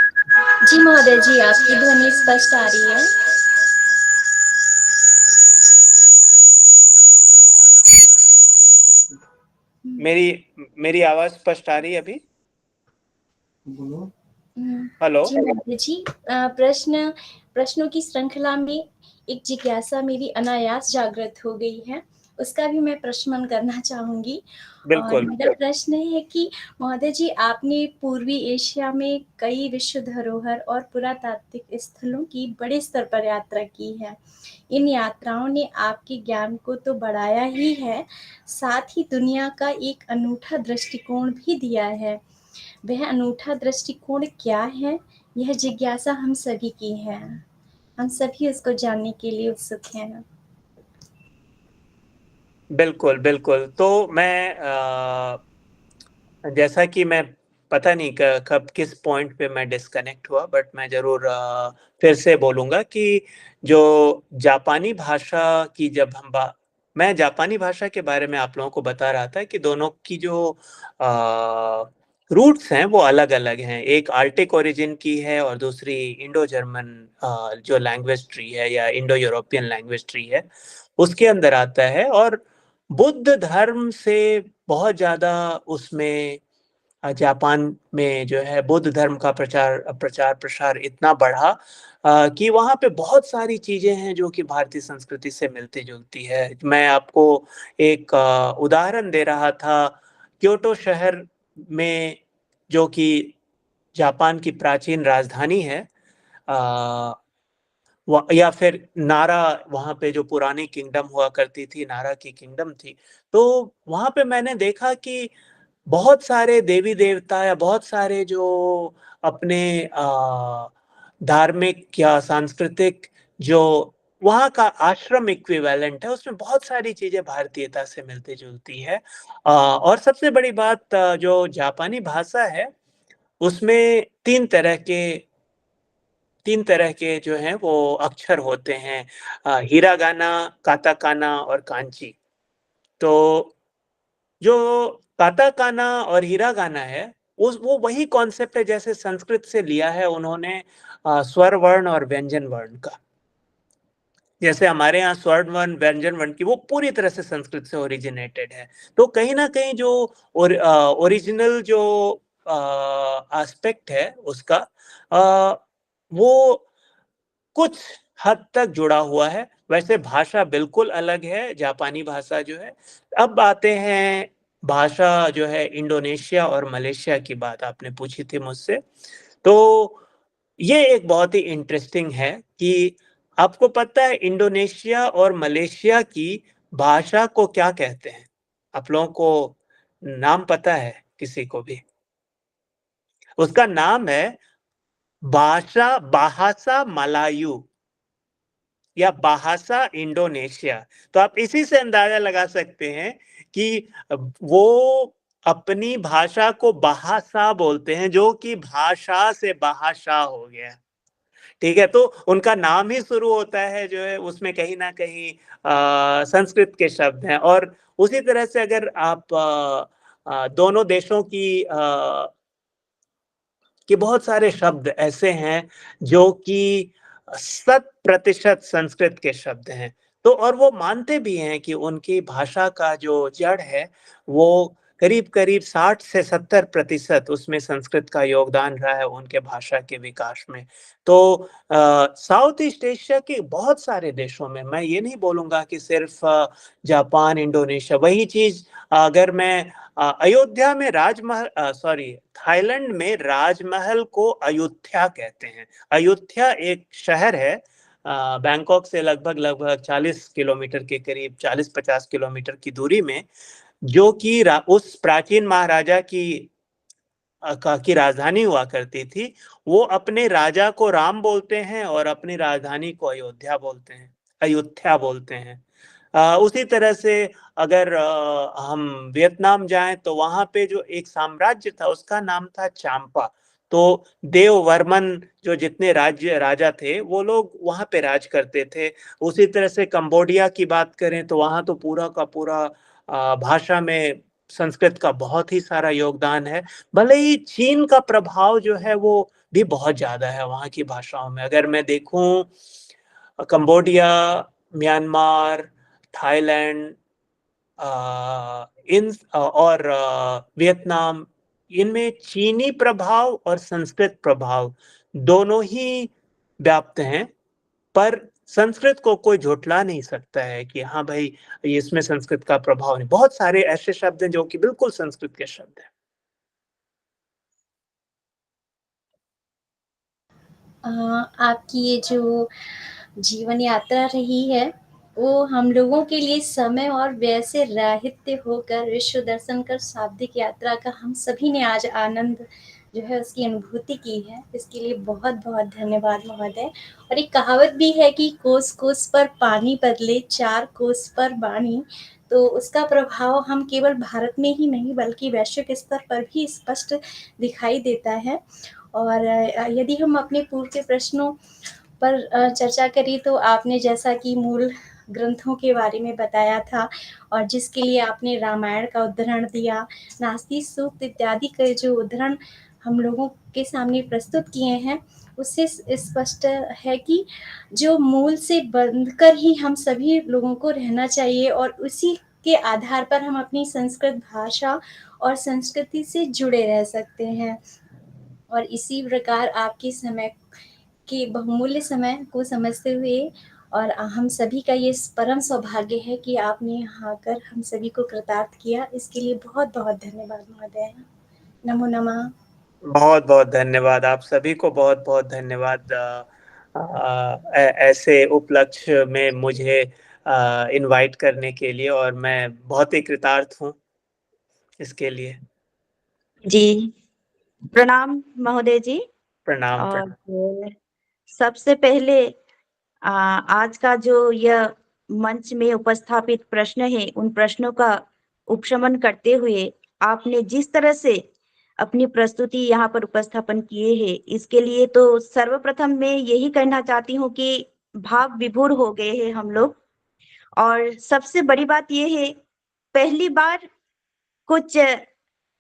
जी महोदय जी, आपकी ध्वनि स्पष्ट आ रही है। मेरी आवाज स्पष्ट आ रही है अभी? हेलो। जी महोदय जी, प्रश्नों की श्रृंखला में एक जिज्ञासा मेरी अनायास जागृत हो गई है, उसका भी मैं प्रश्न करना चाहूंगी। और बिल्कुल। मेरा प्रश्न है कि महोदय जी, आपने पूर्वी एशिया में कई विश्व धरोहर और पुरातात्विक स्थलों की बड़े स्तर पर यात्रा की है। इन यात्राओं ने आपके ज्ञान को तो बढ़ाया ही है, साथ ही दुनिया का एक अनूठा दृष्टिकोण भी दिया है। वह अनूठा दृष्टिकोण क्या है, यह जिज्ञासा हम सभी की है। हम सभी उसको जानने के लिए उत्सुक हैं। बिल्कुल बिल्कुल। तो मैं जैसा कि मैं पता नहीं कब किस पॉइंट पे मैं डिस्कनेक्ट हुआ, बट मैं जरूर फिर से बोलूंगा कि जो जापानी भाषा की मैं जापानी भाषा के बारे में आप लोगों को बता रहा था कि दोनों की जो रूट्स हैं वो अलग अलग हैं। एक आर्टिक ओरिजिन की है और दूसरी इंडो जर्मन जो लैंग्वेज ट्री है या इंडो यूरोपियन लैंग्वेज ट्री है उसके अंदर आता है। और बुद्ध धर्म से बहुत ज्यादा उसमें जापान में जो है बुद्ध धर्म का प्रचार प्रसार इतना बढ़ा कि वहाँ पे बहुत सारी चीजें हैं जो कि भारतीय संस्कृति से मिलती जुलती है। मैं आपको एक उदाहरण दे रहा था। क्योटो शहर में, जो कि जापान की प्राचीन राजधानी है, या फिर नारा, वहां पे जो पुरानी किंगडम हुआ करती थी, नारा की किंगडम थी, तो वहां पे मैंने देखा कि बहुत सारे देवी देवता या बहुत सारे जो अपने धार्मिक या सांस्कृतिक जो वहाँ का आश्रम इक्विवेलेंट है, उसमें बहुत सारी चीजें भारतीयता से मिलती जुलती है। और सबसे बड़ी बात, जो जापानी भाषा है उसमें तीन तरह के जो हैं वो अक्षर होते हैं, हिरागाना, काताकाना और कांची। तो जो काताकाना और हिरागाना है वो वही कॉन्सेप्ट है जैसे संस्कृत से लिया है उन्होंने, स्वर वर्ण और व्यंजन वर्ण का। जैसे हमारे यहाँ स्वर्ण वर्ण व्यंजन वर्ण की वो पूरी तरह से संस्कृत से ओरिजिनेटेड है। तो कहीं ना कहीं जो ओरिजिनल जो एस्पेक्ट है उसका, वो कुछ हद तक जुड़ा हुआ है। वैसे भाषा बिल्कुल अलग है, जापानी भाषा जो है। अब आते हैं भाषा जो है इंडोनेशिया और मलेशिया की, बात आपने पूछी थी मुझसे। तो ये एक बहुत ही इंटरेस्टिंग है कि आपको पता है इंडोनेशिया और मलेशिया की भाषा को क्या कहते हैं? आप लोगों को नाम पता है किसी को भी? उसका नाम है बाहासा मलायू या बाहासा इंडोनेशिया। तो आप इसी से अंदाजा लगा सकते हैं कि वो अपनी भाषा को बाहासा बोलते हैं, जो कि भाषा से बाहाशा हो गया। ठीक है, तो उनका नाम ही शुरू होता है जो है उसमें कहीं ना कहीं संस्कृत के शब्द हैं। और उसी तरह से अगर आप दोनों देशों की कि बहुत सारे शब्द ऐसे हैं जो कि 100% संस्कृत के शब्द हैं। तो और वो मानते भी हैं कि उनकी भाषा का जो जड़ है वो करीब करीब 60 से 70% उसमें संस्कृत का योगदान रहा है उनके भाषा के विकास में। तो साउथ ईस्ट एशिया के बहुत सारे देशों में, मैं ये नहीं बोलूंगा कि सिर्फ जापान, इंडोनेशिया, वही चीज अगर मैं अयोध्या में थाईलैंड में राजमहल को अयोध्या कहते हैं। अयोध्या एक शहर है बैंकॉक से लगभग 40 किलोमीटर के करीब, 40-50 किलोमीटर की दूरी में, जो कि उस प्राचीन महाराजा की राजधानी हुआ करती थी। वो अपने राजा को राम बोलते हैं और अपनी राजधानी को अयोध्या बोलते हैं। उसी तरह से अगर हम वियतनाम जाएं तो वहां पे जो एक साम्राज्य था उसका नाम था चांपा। तो देव वर्मन जो जितने राजा थे वो लोग वहां पे राज करते थे। उसी तरह से कंबोडिया की बात करें तो वहां तो पूरा का पूरा भाषा में संस्कृत का बहुत ही सारा योगदान है। भले ही चीन का प्रभाव जो है वो भी बहुत ज्यादा है वहाँ की भाषाओं में। अगर मैं देखूं कंबोडिया, म्यांमार, थाईलैंड, इन और वियतनाम, इनमें चीनी प्रभाव और संस्कृत प्रभाव दोनों ही व्याप्त हैं। पर संस्कृत को कोई झुठला नहीं सकता है कि हाँ भाई इसमें संस्कृत का प्रभाव नहीं। बहुत सारे ऐसे शब्द हैं जो कि बिल्कुल संस्कृत के शब्द हैं। आपकी ये जो जीवन यात्रा रही है वो हम लोगों के लिए समय और व्यय से राहित्य होकर विश्व दर्शन कर शाब्दिक यात्रा का हम सभी ने आज आनंद जो है उसकी अनुभूति की है। इसके लिए बहुत बहुत धन्यवाद महोदय। और एक कहावत भी है कि कोस कोस पर पानी बदले, चार कोस पर वाणी। तो उसका प्रभाव हम केवल भारत में ही नहीं बल्कि वैश्विक स्तर पर भी स्पष्ट दिखाई देता है। और यदि हम अपने पूर्व के प्रश्नों पर चर्चा करें तो आपने जैसा कि मूल ग्रंथों के बारे में बताया था और जिसके लिए आपने रामायण का उदाहरण दिया, नास्ति सूक्त इत्यादि के जो उदाहरण हम लोगों के सामने प्रस्तुत किए हैं, उससे स्पष्ट है कि जो मूल से बंधकर ही हम सभी लोगों को रहना चाहिए और उसी के आधार पर हम अपनी संस्कृत भाषा और संस्कृति से जुड़े रह सकते हैं। और इसी प्रकार आपके समय के बहुमूल्य समय को समझते हुए और हम सभी का ये परम सौभाग्य है कि आपने यहाँ आकर हम सभी को कृतार्थ किया। इसके लिए बहुत बहुत धन्यवाद महोदय। नमो नमः। बहुत बहुत धन्यवाद आप सभी को, बहुत बहुत धन्यवाद ऐसे उपलक्ष्य में मुझे इनवाइट करने के लिए, और मैं बहुत ही कृतार्थ हूँ इसके लिए। जी प्रणाम महोदय जी। प्रणाम। और सबसे पहले आज का जो यह मंच में उपस्थापित प्रश्न है उन प्रश्नों का उपशमन करते हुए आपने जिस तरह से अपनी प्रस्तुति यहाँ पर उपस्थापन किए हैं, इसके लिए तो सर्वप्रथम मैं यही कहना चाहती हूँ कि भाव विभोर हो गए हैं हम लोग। और सबसे बड़ी बात यह है, पहली बार कुछ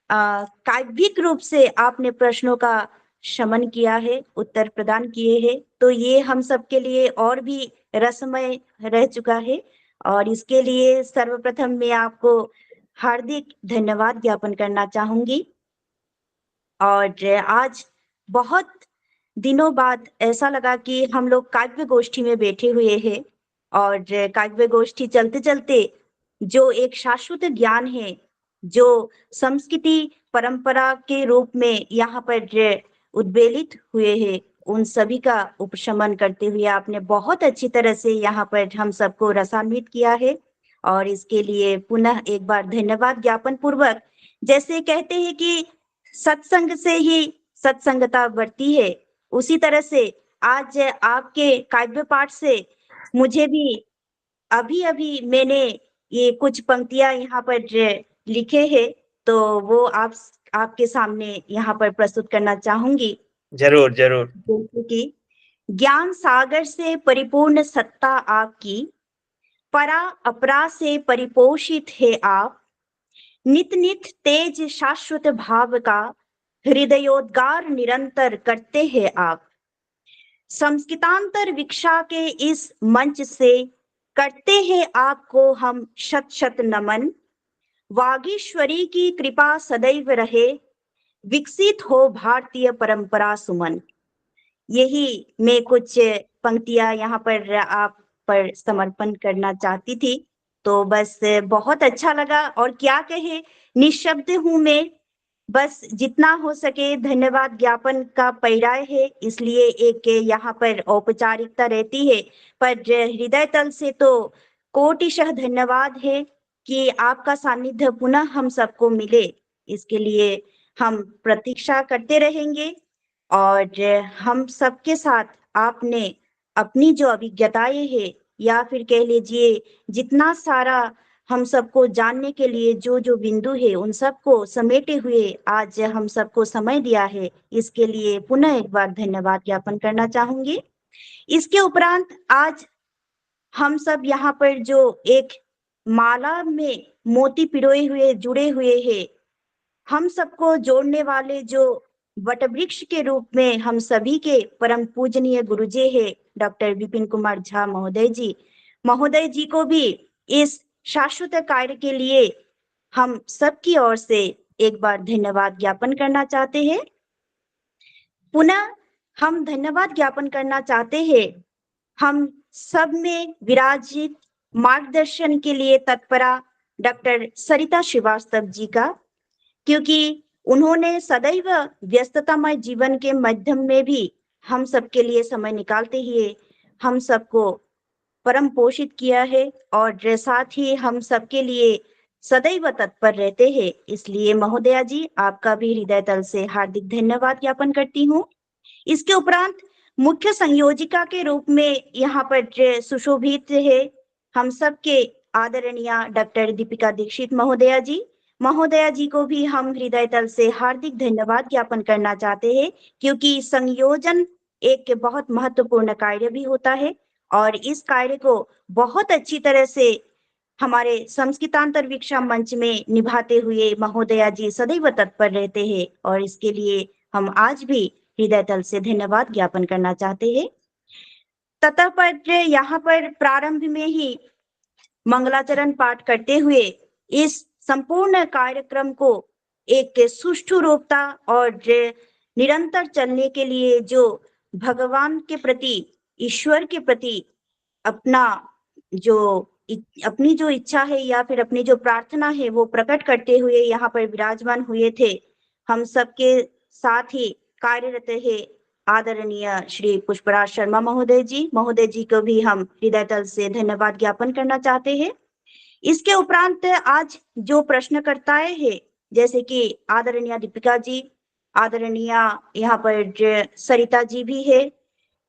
काव्यिक रूप से आपने प्रश्नों का शमन किया है, उत्तर प्रदान किए हैं, तो ये हम सबके लिए और भी रसमय रह चुका है। और इसके लिए सर्वप्रथम मैं आपको हार्दिक धन्यवाद ज्ञापन करना चाहूंगी। और आज बहुत दिनों बाद ऐसा लगा कि हम लोग काव्य गोष्ठी में बैठे हुए हैं और काव्य गोष्ठी चलते चलते जो एक शाश्वत ज्ञान है जो संस्कृति परंपरा के रूप में यहाँ पर उद्वेलित हुए हैं, उन सभी का उपशमन करते हुए आपने बहुत अच्छी तरह से यहाँ पर हम सबको रसान्वित किया है। और इसके लिए पुनः एक बार धन्यवाद ज्ञापन पूर्वक, जैसे कहते हैं कि सत्संग से ही सत्संगता बढ़ती है, उसी तरह से आज आपके काव्य पाठ से मुझे भी अभी मैंने ये कुछ पंक्तियां यहाँ पर लिखे हैं, तो वो आपके सामने यहाँ पर प्रस्तुत करना चाहूंगी। जरूर जरूर। जैसे कि ज्ञान सागर से परिपूर्ण सत्ता आपकी, परा अपरा से परिपोषित है आप, नित नित तेज शाश्वत भाव का हृदयोद्गार निरंतर करते हैं आप। संस्कृतांतर विक्षा के इस मंच से करते हैं आपको हम शत शत नमन। वागीश्वरी की कृपा सदैव रहे, विकसित हो भारतीय परंपरा सुमन। यही मैं कुछ पंक्तियां यहाँ पर आप पर समर्पण करना चाहती थी। तो बस बहुत अच्छा लगा और क्या कहे, निशब्द हूं मैं। बस जितना हो सके धन्यवाद ज्ञापन का पैराय है, इसलिए एक यहाँ पर औपचारिकता रहती है, पर हृदय तल से तो कोटिशः धन्यवाद है कि आपका सानिध्य पुनः हम सबको मिले। इसके लिए हम प्रतीक्षा करते रहेंगे और हम सबके साथ आपने अपनी जो अभिज्ञताएं है या फिर कह लीजिए जितना सारा हम सबको जानने के लिए जो जो बिंदु है उन सबको समेटे हुए आज हम सबको समय दिया है, इसके लिए पुनः एक बार धन्यवाद ज्ञापन करना चाहूंगी। इसके उपरांत आज हम सब यहाँ पर जो एक माला में मोती पिरोए हुए जुड़े हुए हैं। हम सबको जोड़ने वाले जो वटवृक्ष के रूप में हम सभी के परम पूजनीय गुरुजी है डॉक्टर विपिन कुमार झा महोदय जी को भी इस शाश्वत कार्य के लिए हम सबकी ओर से एक बार धन्यवाद ज्ञापन करना चाहते हैं। पुनः हम धन्यवाद ज्ञापन करना चाहते हैं हम सब में विराजित मार्गदर्शन के लिए तत्परा डॉक्टर सरिता श्रीवास्तव जी का, क्योंकि उन्होंने सदैव व्यस्ततामय जीवन के माध्यम में भी हम सबके लिए समय निकालते हुए हम सबको परम पोषित किया है और साथ ही हम सबके लिए सदैव तत्पर रहते हैं। इसलिए महोदया जी आपका भी हृदय तल से हार्दिक धन्यवाद ज्ञापन करती हूँ। इसके उपरांत मुख्य संयोजिका के रूप में यहाँ पर सुशोभित है हम सबके आदरणीय डॉक्टर दीपिका दीक्षित महोदया जी को भी हम हृदय तल से हार्दिक धन्यवाद ज्ञापन करना चाहते हैं, क्योंकि संयोजन एक बहुत महत्वपूर्ण कार्य भी होता है और इस कार्य को बहुत अच्छी तरह से हमारे संस्कृतांतरवीक्षा मंच में निभाते हुए महोदया जी सदैव तत्पर रहते हैं और इसके लिए हम आज भी हृदय तल से धन्यवाद ज्ञापन करना चाहते हैं। तथा पर यहाँ पर प्रारंभ में ही मंगलाचरण पाठ करते हुए इस संपूर्ण कार्यक्रम को एक सुष्ठु रूपता और निरंतर चलने के लिए जो भगवान के प्रति ईश्वर के प्रति अपनी जो इच्छा है या फिर अपनी जो प्रार्थना है वो प्रकट करते हुए यहाँ पर विराजमान हुए थे। हम सबके साथ ही कार्यरत है आदरणीय श्री पुष्पराज शर्मा महोदय जी को भी हम हृदय तल से धन्यवाद ज्ञापन करना चाहते हैं। इसके उपरांत आज जो प्रश्नकर्ताएं हैं जैसे कि आदरणीय दीपिका जी, आदरणीय यहाँ पर सरिता जी भी है,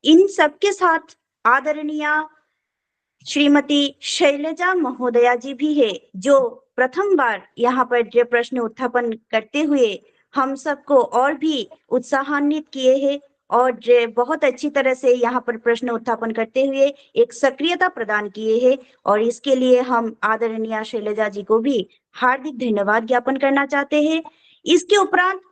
इन सबके साथ आदरणीय श्रीमती शैलजा महोदया जी भी है जो प्रथम बार यहाँ पर प्रश्न उत्थापन करते हुए हम सबको और भी उत्साहान्वित किए हैं और बहुत अच्छी तरह से यहाँ पर प्रश्न उत्थापन करते हुए एक सक्रियता प्रदान किए हैं और इसके लिए हम आदरणीय शैलजा जी को भी हार्दिक धन्यवाद ज्ञापन करना चाहते हैं। इसके उपरांत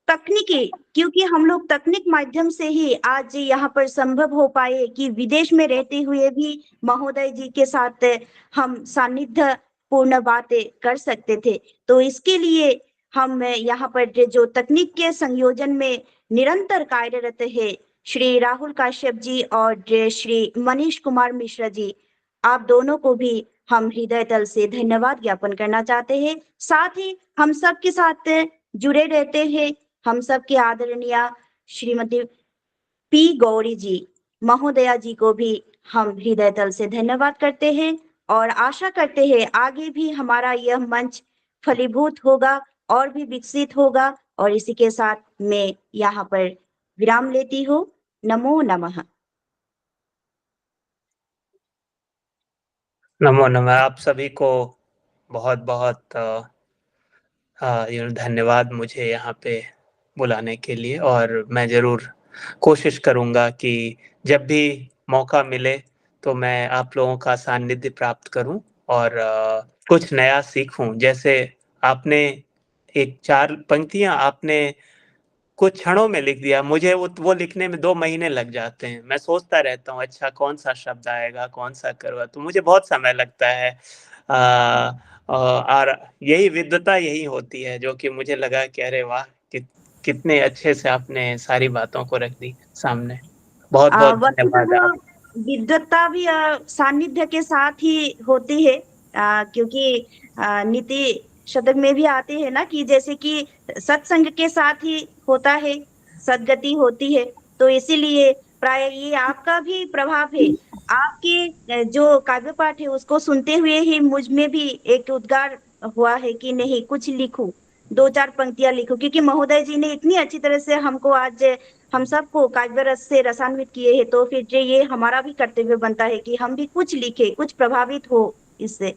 तकनीकी, क्योंकि हम लोग तकनीक माध्यम से ही आज यहाँ पर संभव हो पाए कि विदेश में रहते हुए भी महोदय जी के साथ हम सानिध्य पूर्ण बातें कर सकते थे, तो इसके लिए हम यहाँ पर जो तकनीक के संयोजन में निरंतर कार्यरत है श्री राहुल काश्यप जी और श्री मनीष कुमार मिश्रा जी, आप दोनों को भी हम हृदय तल से धन्यवाद ज्ञापन करना चाहते हैं। साथ ही हम सबके साथ जुड़े रहते हैं हम सबके आदरणीय श्रीमती पी गौरी जी महोदया जी को भी हम हृदय तल से धन्यवाद करते हैं और आशा करते हैं आगे भी हमारा यह मंच फलीभूत होगा और भी विकसित होगा। और इसी के साथ मैं यहाँ पर विराम लेती हूँ। नमो नमः। नमो नमः। आप सभी को बहुत बहुत धन्यवाद मुझे यहाँ पे बुलाने के लिए, और मैं जरूर कोशिश करूँगा कि जब भी मौका मिले तो मैं आप लोगों का सानिध्य प्राप्त करूँ और कुछ नया सीखूं। जैसे आपने एक 4 पंक्तियां आपने कुछ क्षणों में लिख दिया, मुझे वो लिखने में 2 महीने लग जाते हैं। मैं सोचता रहता हूँ अच्छा कौन सा शब्द आएगा, कौन सा करवा, तो मुझे बहुत समय लगता है। और यही विद्वता यही होती है जो कि मुझे लगा कि अरे वाह कितने अच्छे से आपने सारी बातों को रख दी सामने। बहुत बहुत धन्यवाद। विद्वता भी सानिध्य के साथ ही होती है, क्योंकि नीति शतक में भी आते हैं ना कि जैसे कि सत्संग के साथ ही होता है सद्गति होती है, तो इसीलिए प्राय ये आपका भी प्रभाव है। आपके जो काव्य पाठ है उसको सुनते हुए ही मुझ में भी एक उद्गार हुआ है कि नहीं कुछ लिखूं, 2-4 पंक्तियां लिखूं, क्योंकि महोदय जी ने इतनी अच्छी तरह से हमको आज हम सबको काव्य रस से रसान्वित किए हैं, तो फिर ये हमारा भी कर्तव्य बनता है कि हम भी कुछ लिखे, कुछ प्रभावित हो इससे।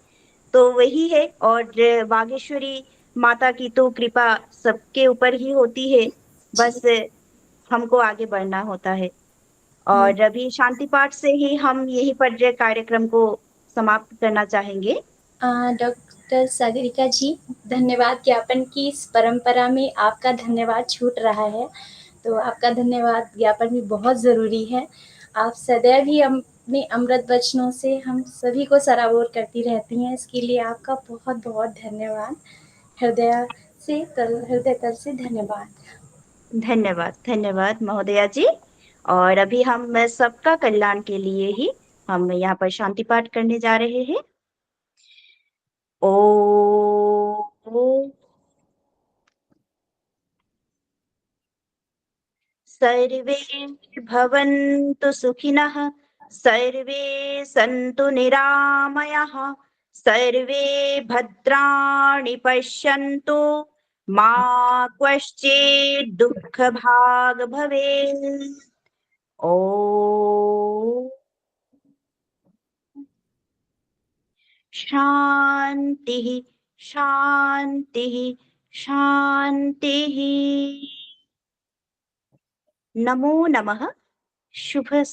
तो वही है, और बागेश्वरी माता की तो कृपा सबके ऊपर ही होती है, बस हमको आगे बढ़ना होता है। और अभी शांति पाठ से ही हम यही पर कार्यक्रम को समाप्त करना चाहेंगे। डॉक्टर सागरिका जी, धन्यवाद ज्ञापन की इस परंपरा में आपका धन्यवाद छूट रहा है, तो आपका धन्यवाद ज्ञापन भी बहुत ज़रूरी है। आप सदैव ही अपने अमृत वचनों से हम सभी को सराबोर करती रहती हैं, इसके लिए आपका बहुत बहुत धन्यवाद। हृदय तल से धन्यवाद। धन्यवाद, धन्यवाद महोदया जी। और अभी हम सबका कल्याण के लिए ही हम यहाँ पर शांति पाठ करने जा रहे हैं। ओम सर्वे भवन्तु सुखिनः, सर्वे सन्तु निरामयाः, सर्वे भद्राणि पश्यन्तु, मा कश्चित् दुःखभाग् भवेत्। ॐ शान्तिः शान्तिः शान्तिः। नमो नमः। शुभ